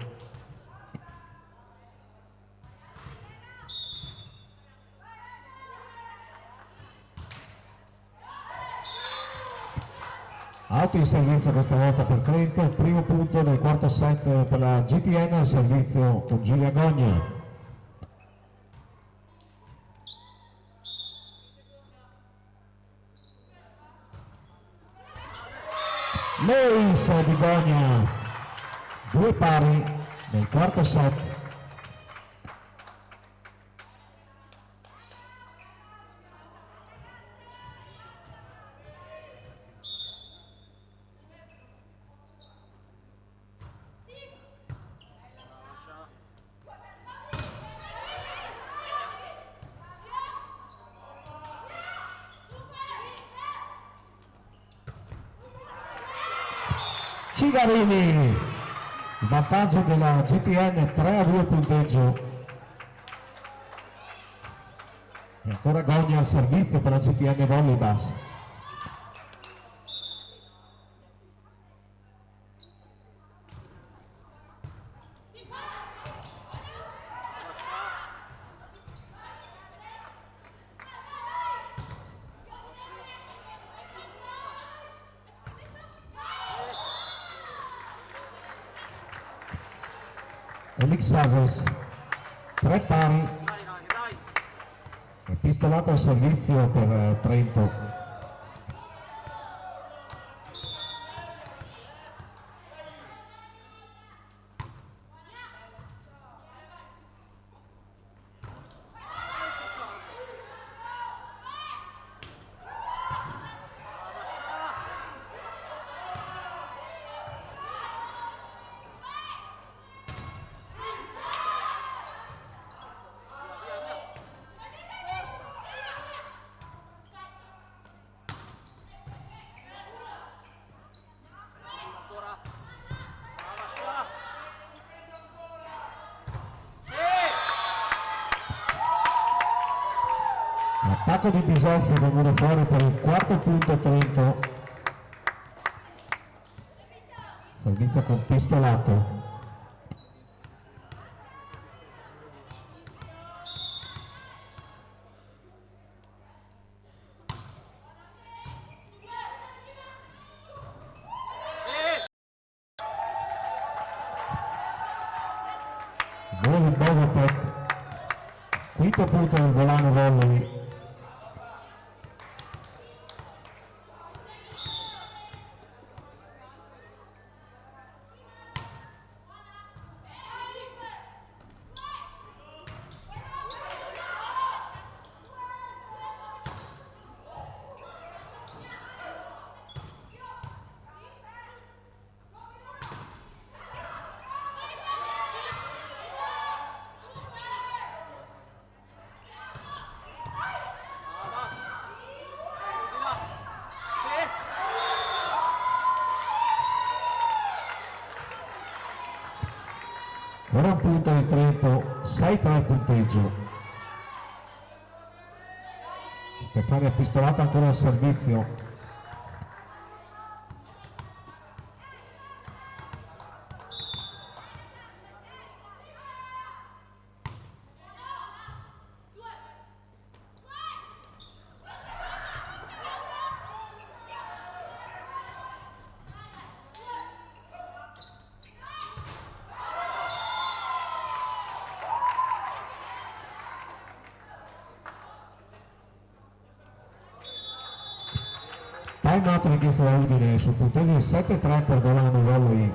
Alto in servizio questa volta per Trento, il primo punto del quarto set per la GTN al servizio con Giulia Gogna. L'ace di Gogna, due pari nel quarto set. Cigarini, il vantaggio della GTN 3-2 punteggio. E ancora Gogna al servizio per la GTN Volleyball. Elix Casas, tre pari, e pistolato al servizio per Trento. L'attacco di Bisoffio venuto fuori per il quarto punto Trento. Servizio con pistolato. Voli Bovotec, quinto punto del Volano Volley. Ora un punto di Trento, 6-3 il punteggio. Stefania Pistolata ancora al servizio. Time out richiesto da Udine sul punteggio di 7-3 per Volano Volley.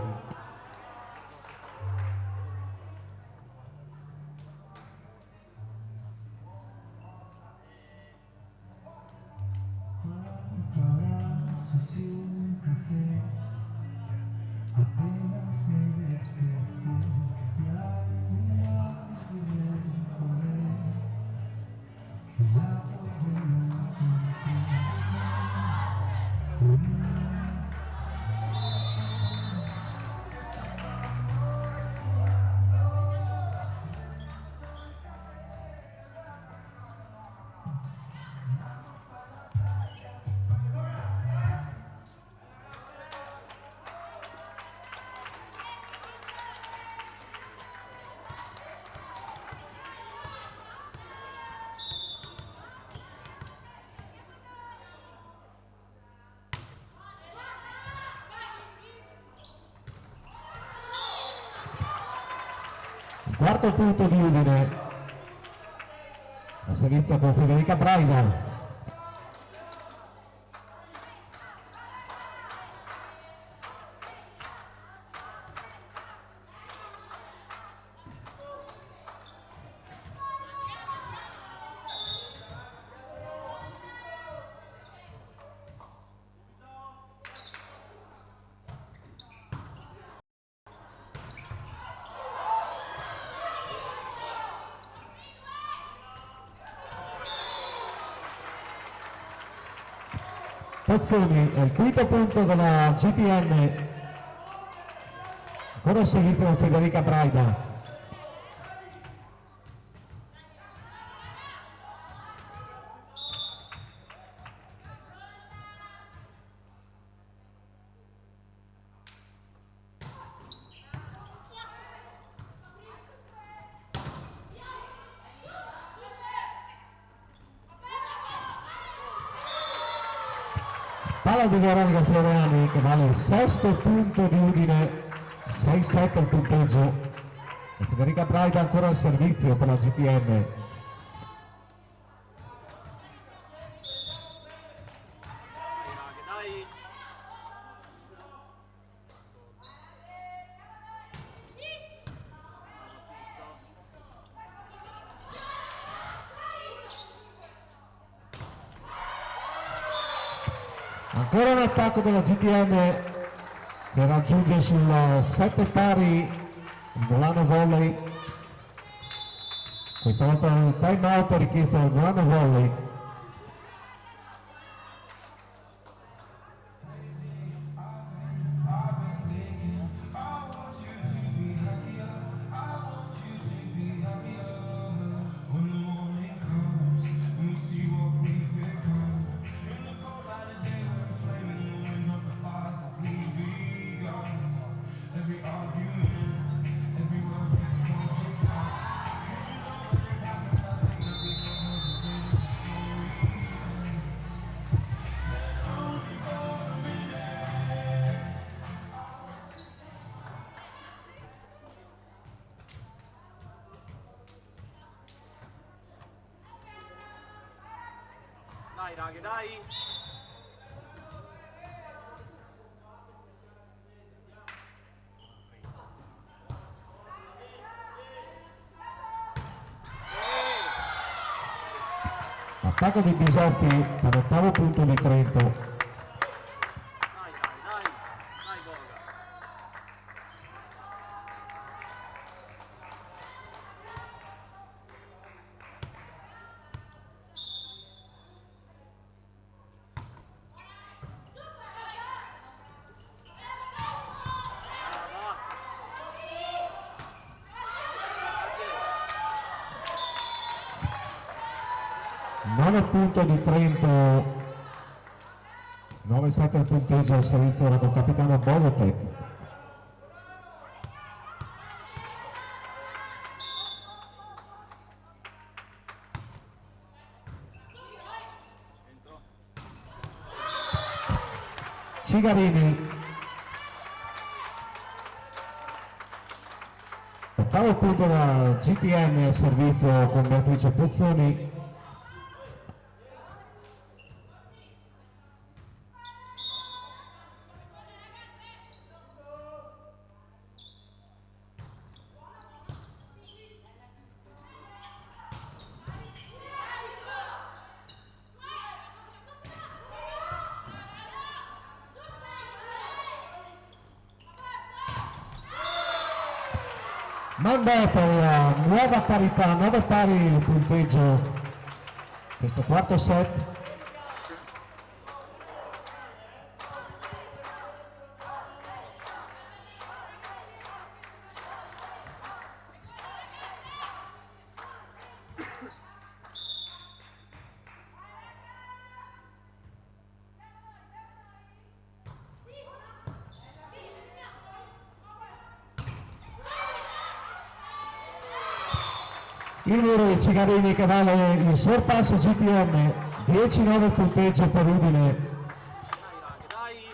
Quarto punto di Udine. La servizio con Federica Braida. Pozzoni è il quinto punto della GTN. Ancora il servizio con Federica Braida. Palla di Veronica Floriani che vale il sesto punto di Udine, 6-7 il punteggio. E Federica Braida ancora al servizio per la GTN. Dai. Ancora un attacco della GTN che raggiunge sul 7 pari il Volano Volley. Questa volta il time out richiesto dal Volano Volley. Dai, raghe, dai. Attacco di Bisotti per l'ottavo punto di Trento. Dai, Boga. Nono punto di Trento, 9-7 il punteggio al servizio del capitano Bogotek. Cigarini, ottavo punto da GTN al servizio con Beatrice Pozzoni. Manda per la nuova parità, 9 pari il punteggio, questo quarto set. Il numero di Cigarini che vale il sorpasso GTN, 10-9 punteggio per Udine. Dai.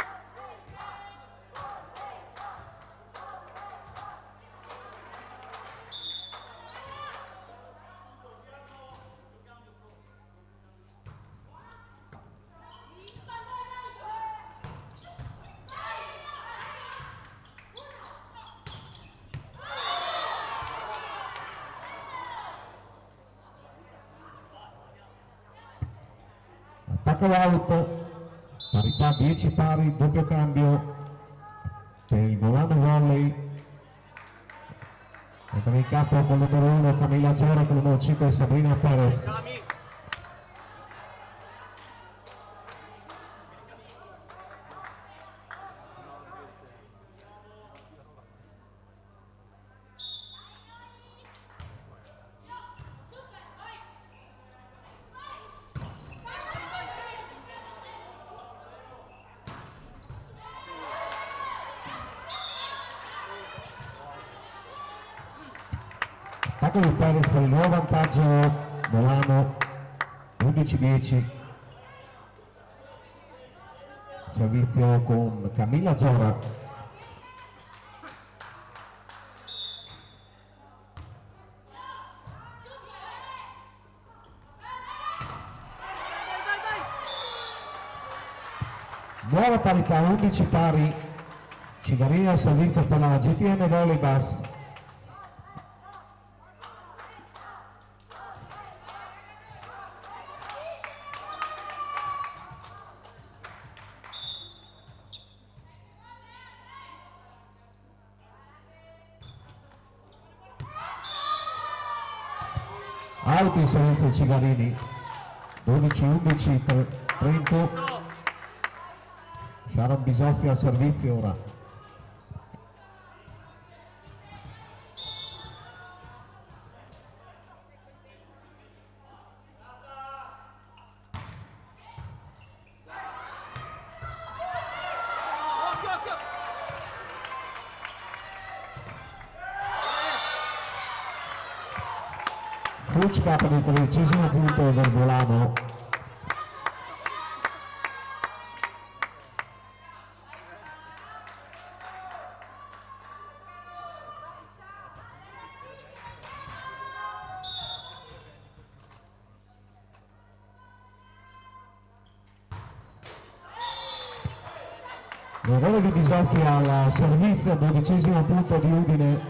attacco out, parità 10 pari, doppio cambio per il Volano Volley. Entra in campo con il numero 1 Camilla Giora, con il numero 5 Sabrina Perez. Cami. Attacco di Perez per il nuovo vantaggio Volano 11-10. Servizio con Camilla Giora. Nuova parità 11 pari. Cigarina servizio per la GTN Volleyball. Out in servizio Cigarini 12-11 per Trento. Sharon Bisoffi al servizio ora. Occhio, occhio. Fucca per il 13° punto del Volano. L'errore di Bisocchi al servizio, 12° punto di Udine,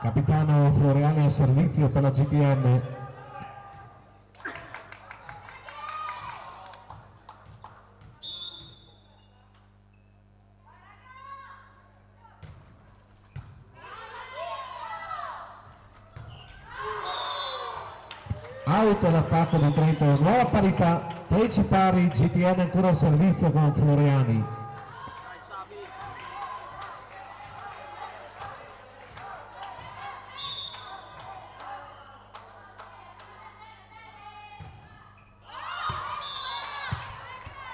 capitano Floriani al servizio per la GTN. Out l'attacco di Trento, nuova parità, 13 pari, GTN ancora al servizio con Floriani. Dai, Sabi.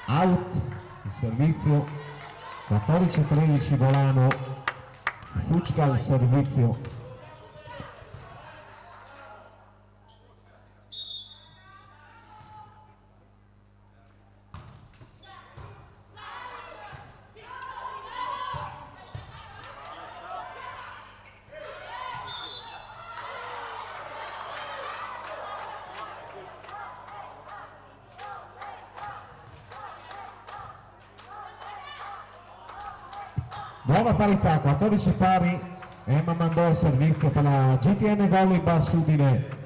Out il servizio 14-13 Volano. Fucca al servizio. Nuova parità, 14 pari, Emma mandò il servizio per la GTN Volleyball Udine.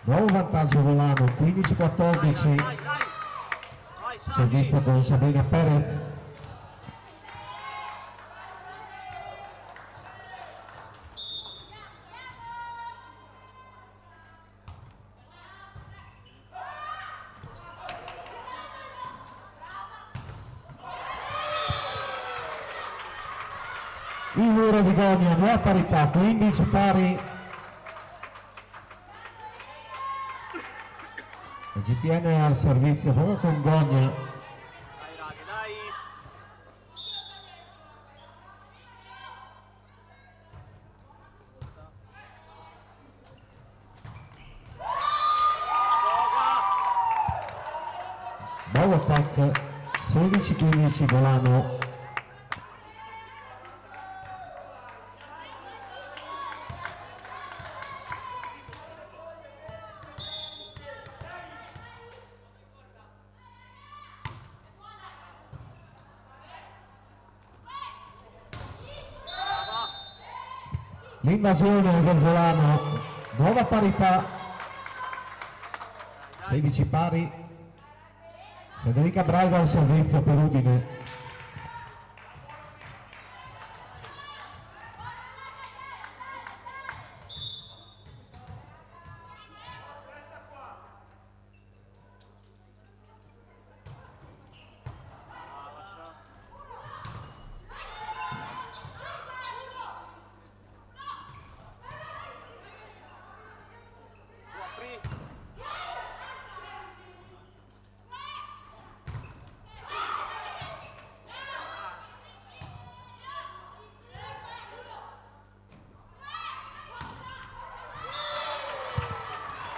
Nuovo vantaggio Volano, 15-14, Dai, dai. Vai, Sabi. servizio con Sabrina Perez. Il muro di Gonia, nuova parità, 15 pari. La GTN al servizio proprio con Gonia. Dai, Raghi, dai. Gioca. Novotec 16-15 Volano. L'invasione del Volano, nuova parità, 16 pari, Federica Braga al servizio per Udine.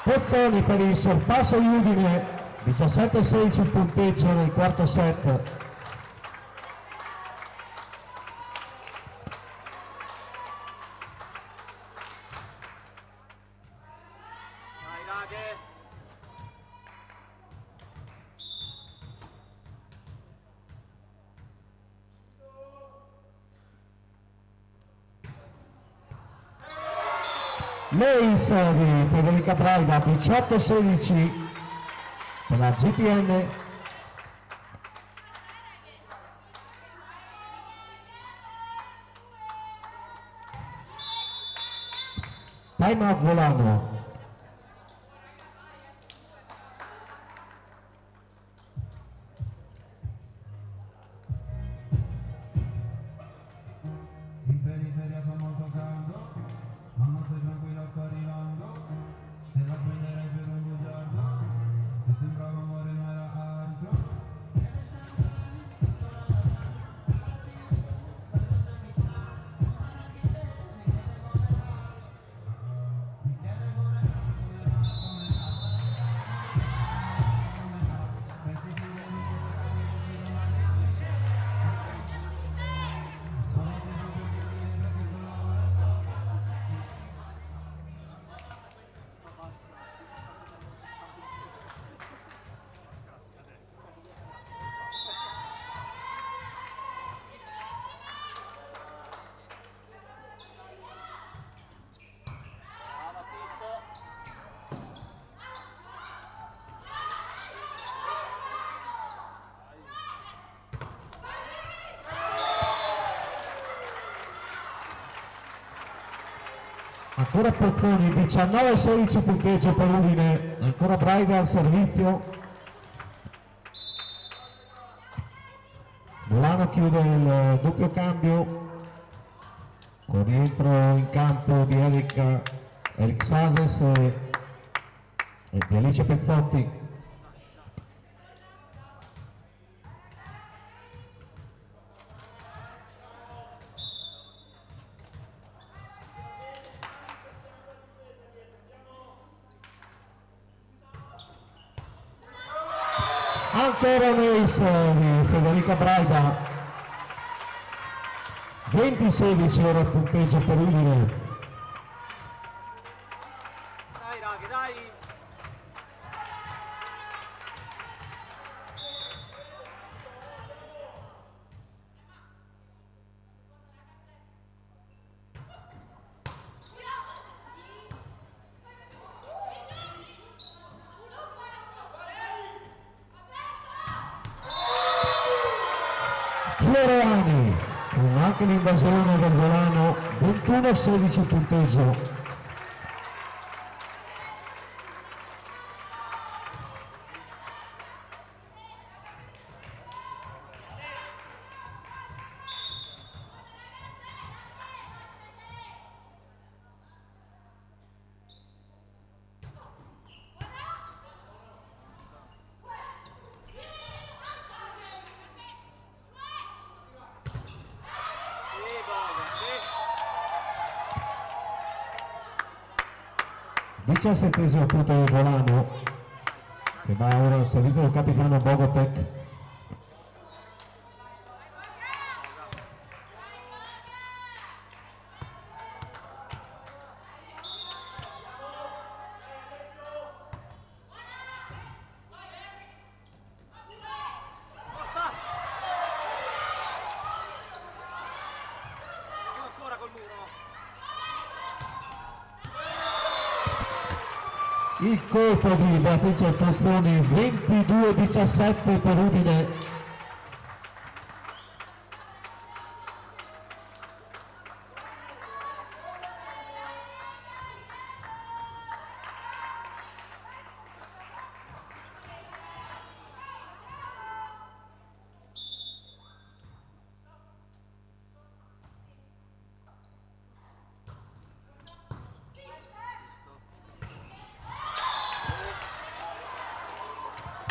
Pozzoni per il sorpasso di Udine, 17-16 il punteggio nel quarto set. Dai raghe. L'ace di Federica Braga, 18-16 per la GTN. Time out Volano. In periferia fa molto caldo, mamma stai tranquilla, sto arrivando, te la prenderei per un bugiardo, mi sembrava amore ma era altro. Mi chiede come va, pensi che io non so per capire se domani non ho tempo per chiedere perché sono ora sto. Brava Cristo. Ancora Pozzoni, 19-16 punteggio per Udine, ancora Braga al servizio. Volano chiude il doppio cambio con rientro in campo di Eric Sases e di Alice Pezzotti. Ancora un ace di Federica Braga, 20-16 ora il punteggio per Udine. Dai raghe, dai. Floriani, con anche l'invasione del Volano, 21-16 il punteggio. Sì, Boga, sì. 17esimo punto del Volano. Dai che va ora al servizio del capitano Bogotek. Sono ancora col muro. Il colpo di Beatrice Tozzoni, 22-17 per Udine.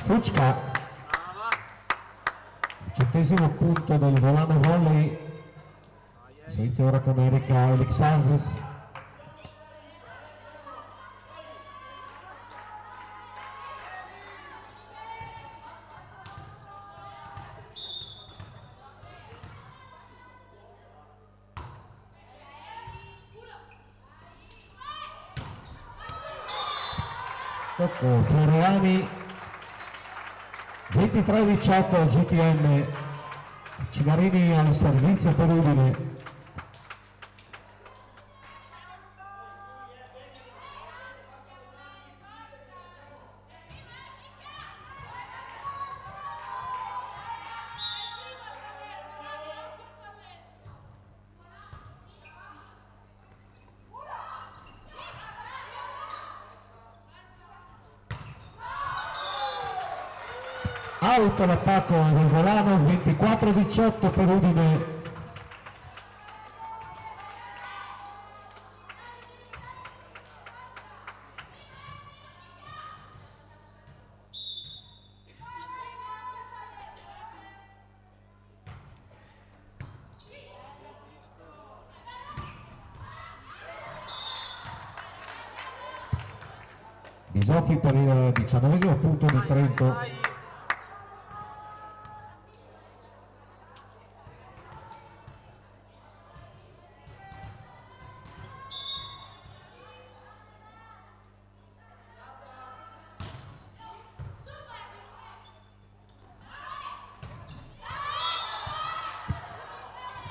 Fucca, Brava. 18° punto del Volano Volley, servizio ora con Erika Elixasis. Ecco, Floriani, 23-18 GTM, Cigarini al servizio per Udine. Out l'attacco del Volano, 24-18 per Udine. Bisoffi per il 19° punto di Trento. Dai.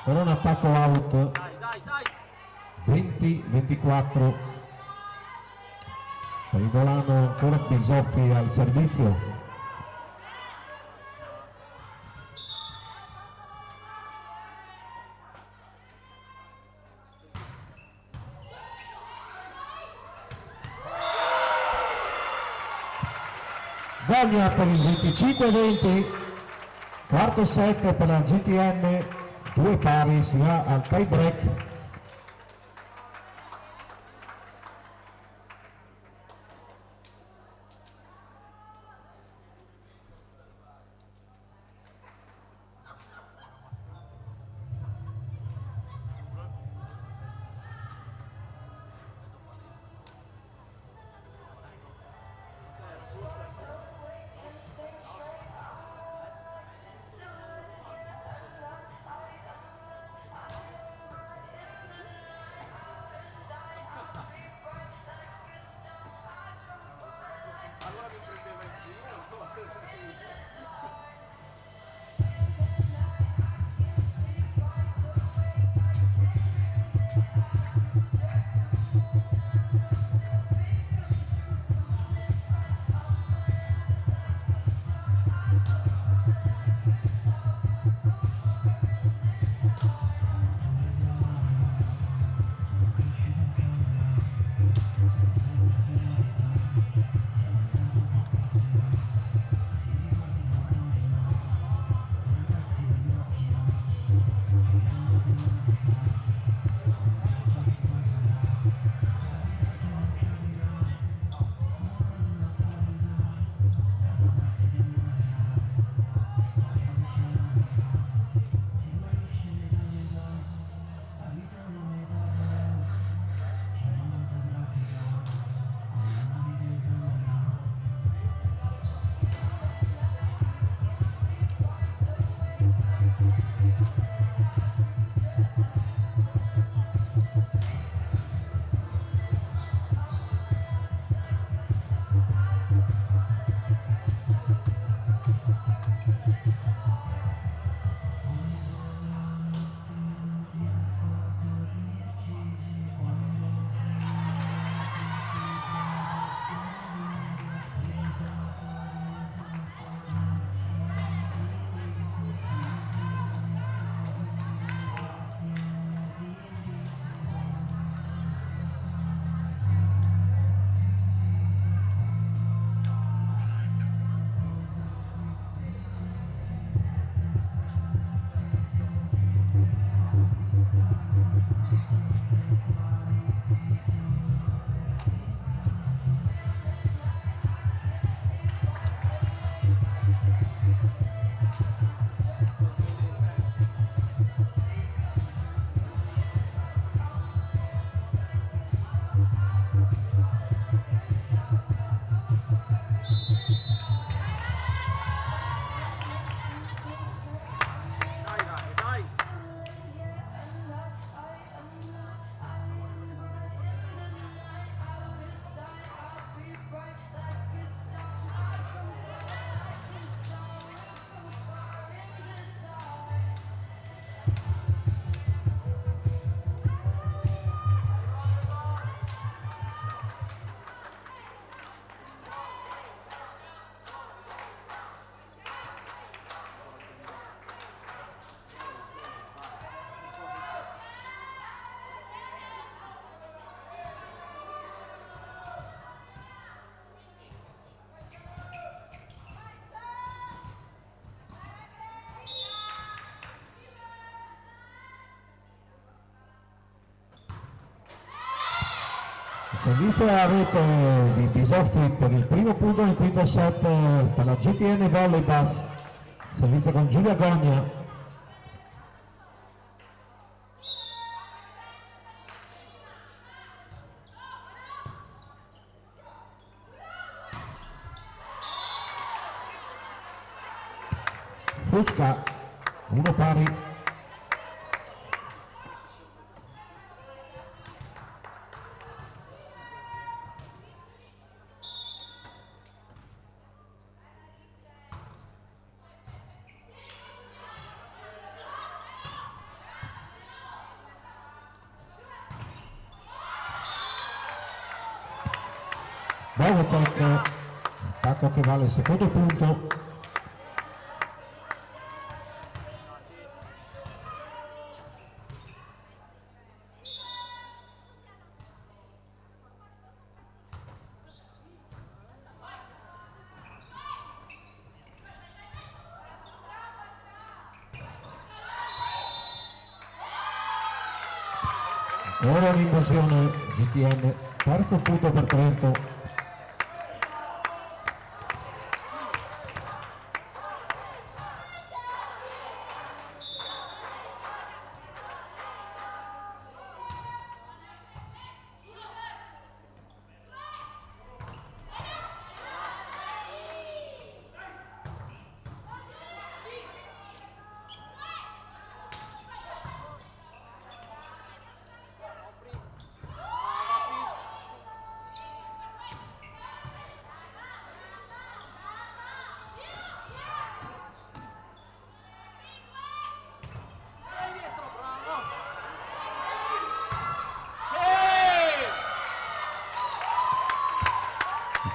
Per un attacco out, Dai. 20-24 per il Volano, ancora Bisoffi al servizio. Gogna per il 25-20, quarto set per la GTN, due pari, si va al tie break. Servizio a rete di Pisoffi per il primo punto del quinto set per la GTN Volleyball. Servizio con Giulia Gogna. Busca, uno pari. Bogotec, attacco che vale il secondo punto. Ora l'invasione GTN, terzo punto per Trento.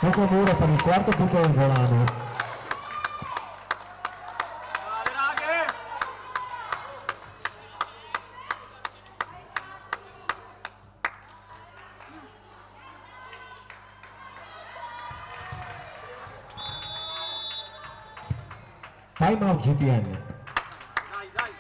Poco muro per il quarto punto del volano. Dale, Raghe! Time out GTN. Dai, dai!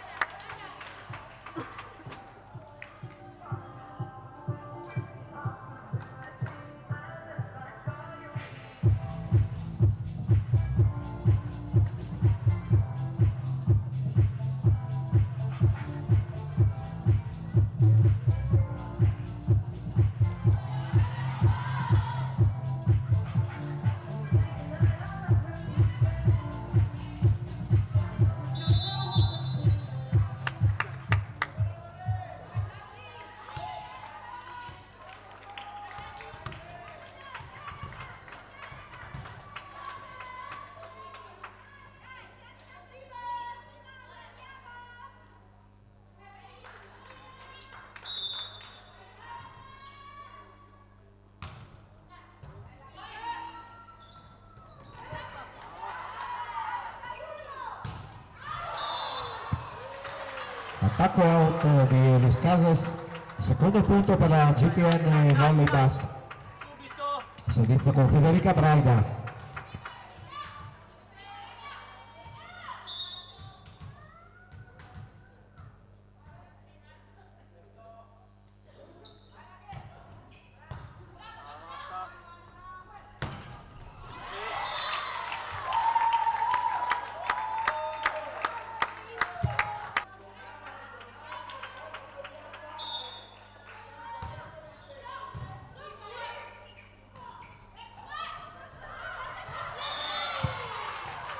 Attacco out di Luis Casas, secondo punto per la GTN Volleyball. Subito! Servizio con Federica Braida.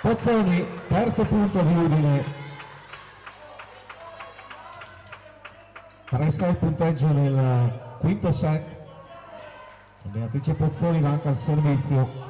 Pozzoni, terzo punto di Udine. 3-6 punteggio nel quinto set. Beatrice Pozzoni manca il servizio.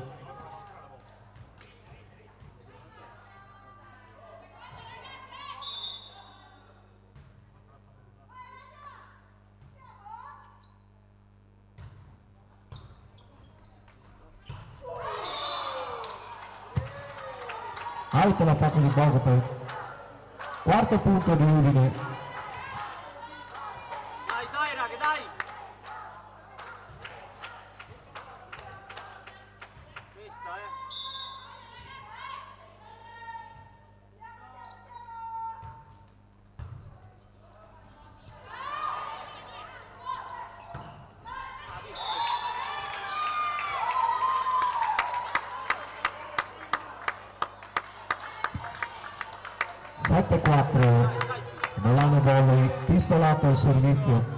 Out l'attacco di Bogotà. Quarto punto di Udine. Dai, dai, Raghe, dai! Questa, 7-4, Volano Volley, pistolato al servizio.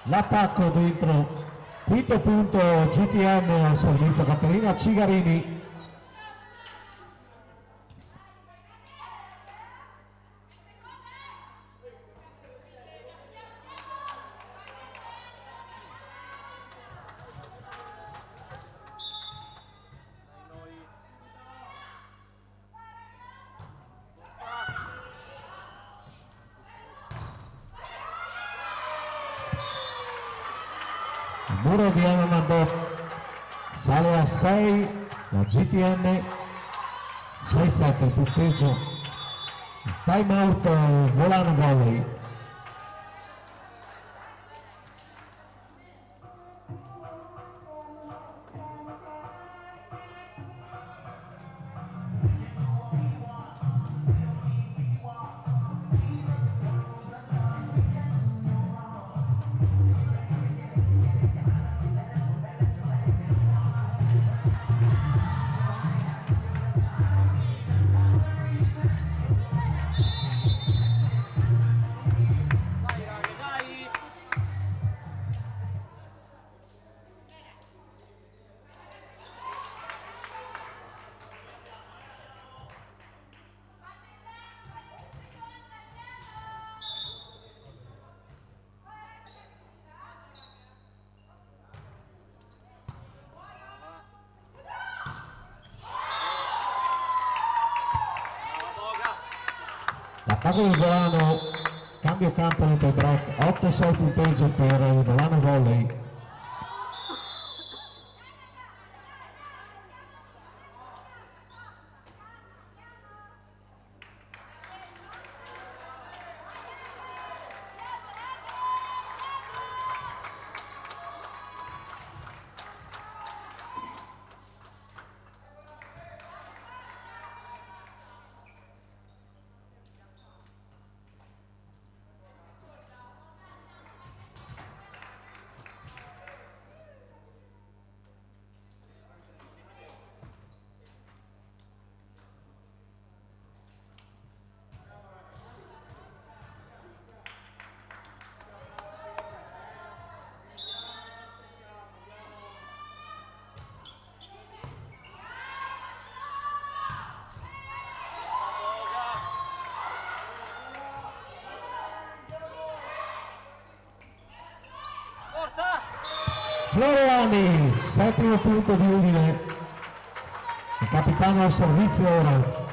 L'attacco dentro, quinto punto GTN al servizio, Caterina Cigarini. Il muro di Anamandò sale a 6, la GTN 6-7 il punteggio. Time out Volano Volley. L'attacco del Volano, cambio campo nel break, 8-6 punteggio per il Volano Volley. Floriani, settimo punto di Udine, il capitano al servizio ora.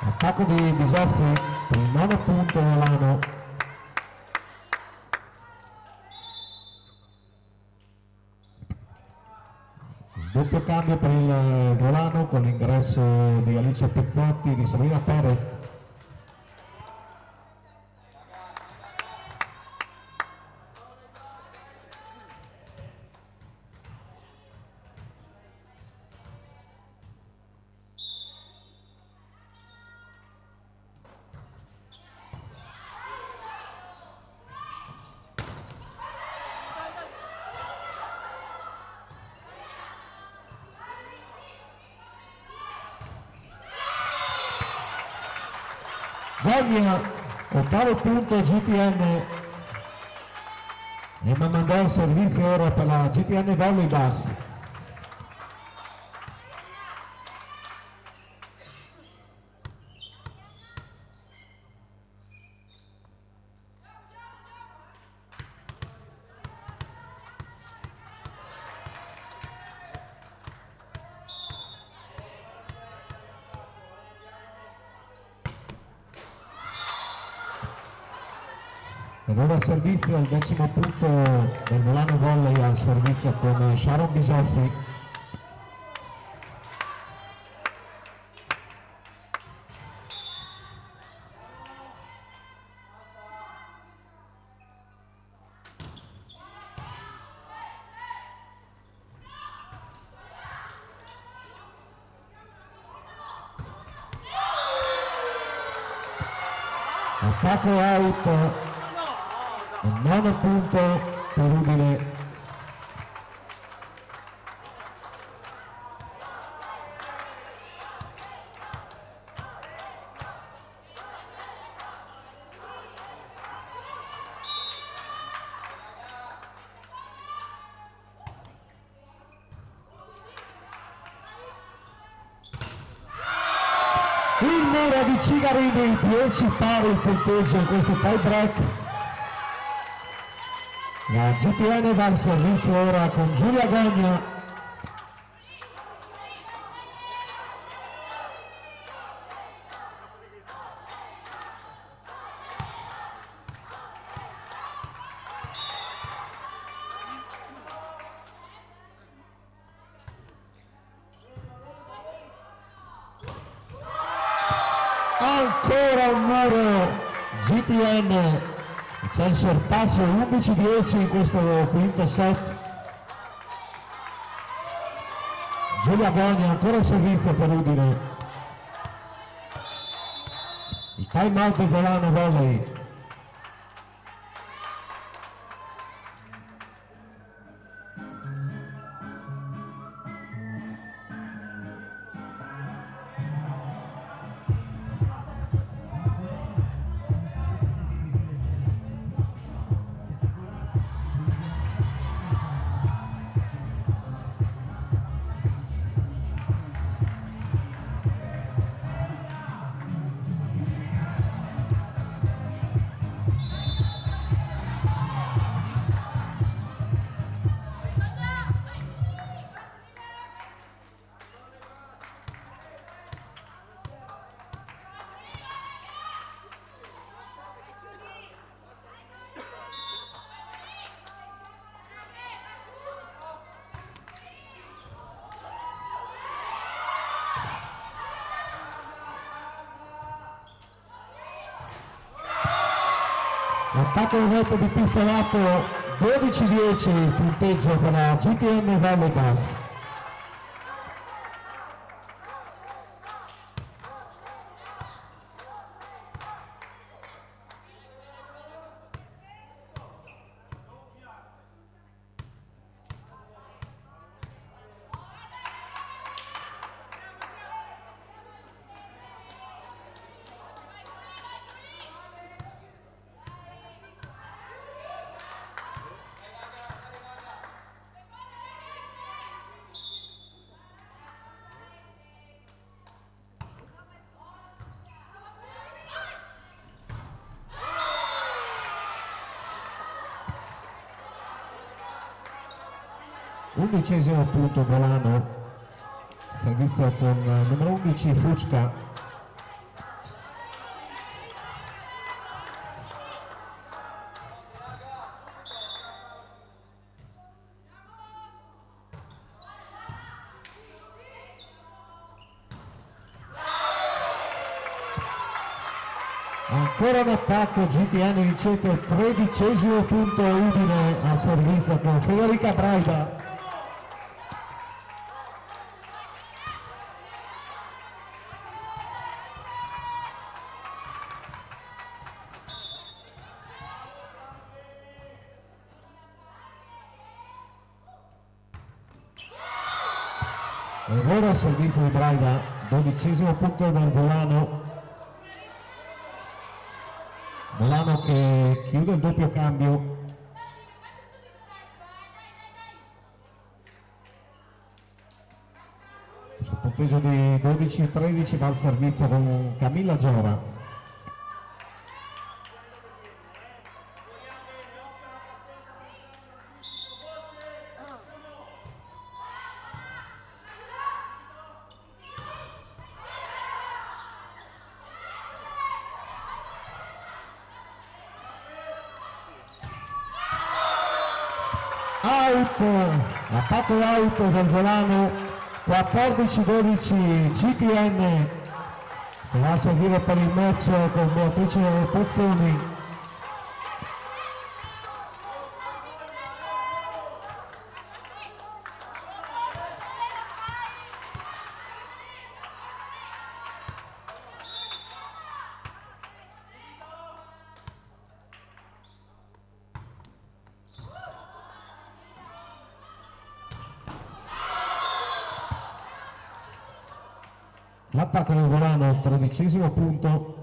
Attacco di Bisoffi per il 9 punto Volano. Doppio cambio per il Volano con l'ingresso di Alice Pezzotti e di Sabrina Perez. Voglia, ottavo punto GTN e Mamandò il servizio ora per la GTN Volley Bassi. E ora servizio al 10° punto del Volano Volley al servizio con Sharon Bisoffi. Attacco out, il 9° punto per Udine. Il muro di Cigarini, 10 pari il punteggio in questo tie break. La GTN va al servizio ora con Giulia Gogna. Ancora un muro GTN, c'è il sorpasso 11-10 in questo quinto set. Giulia Gogna ancora il servizio per Udine. Il time out del Volano Volley. Attacco di netto di pistolato 12-10 il punteggio per la GTN Vallecas. Undicesimo punto Volano, servizio con numero 11 Fucca. Ancora un attacco GTN vincente, 13° punto Udine al servizio con Federica Braida. E ora il servizio di Braida, 12° punto del Volano. Volano che chiude il doppio cambio. Sul punteggio di 12-13 va al servizio con Camilla Giora. attacco out del Volano, 14-12 GTN, che va a servire per il match con Beatrice Pozzoni. L'attacco del Volano, 13° punto.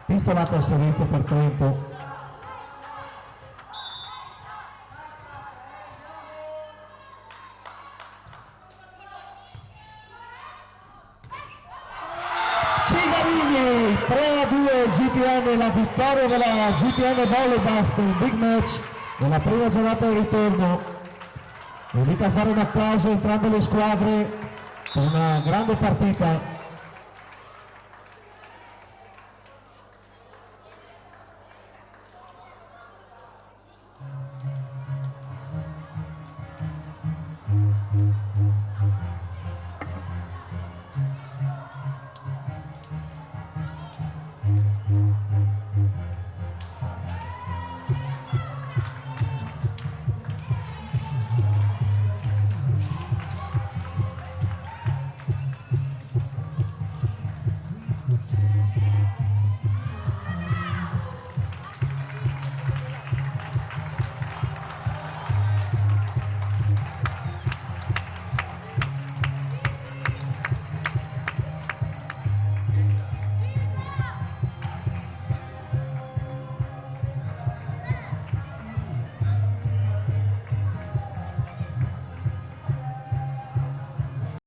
Pistolata al servizio per Trento. Cigarini, 3-2 GTN, la vittoria della GTN Volleyball in big match nella prima giornata di ritorno. Invito a fare un applauso a entrambe le squadre per una grande partita.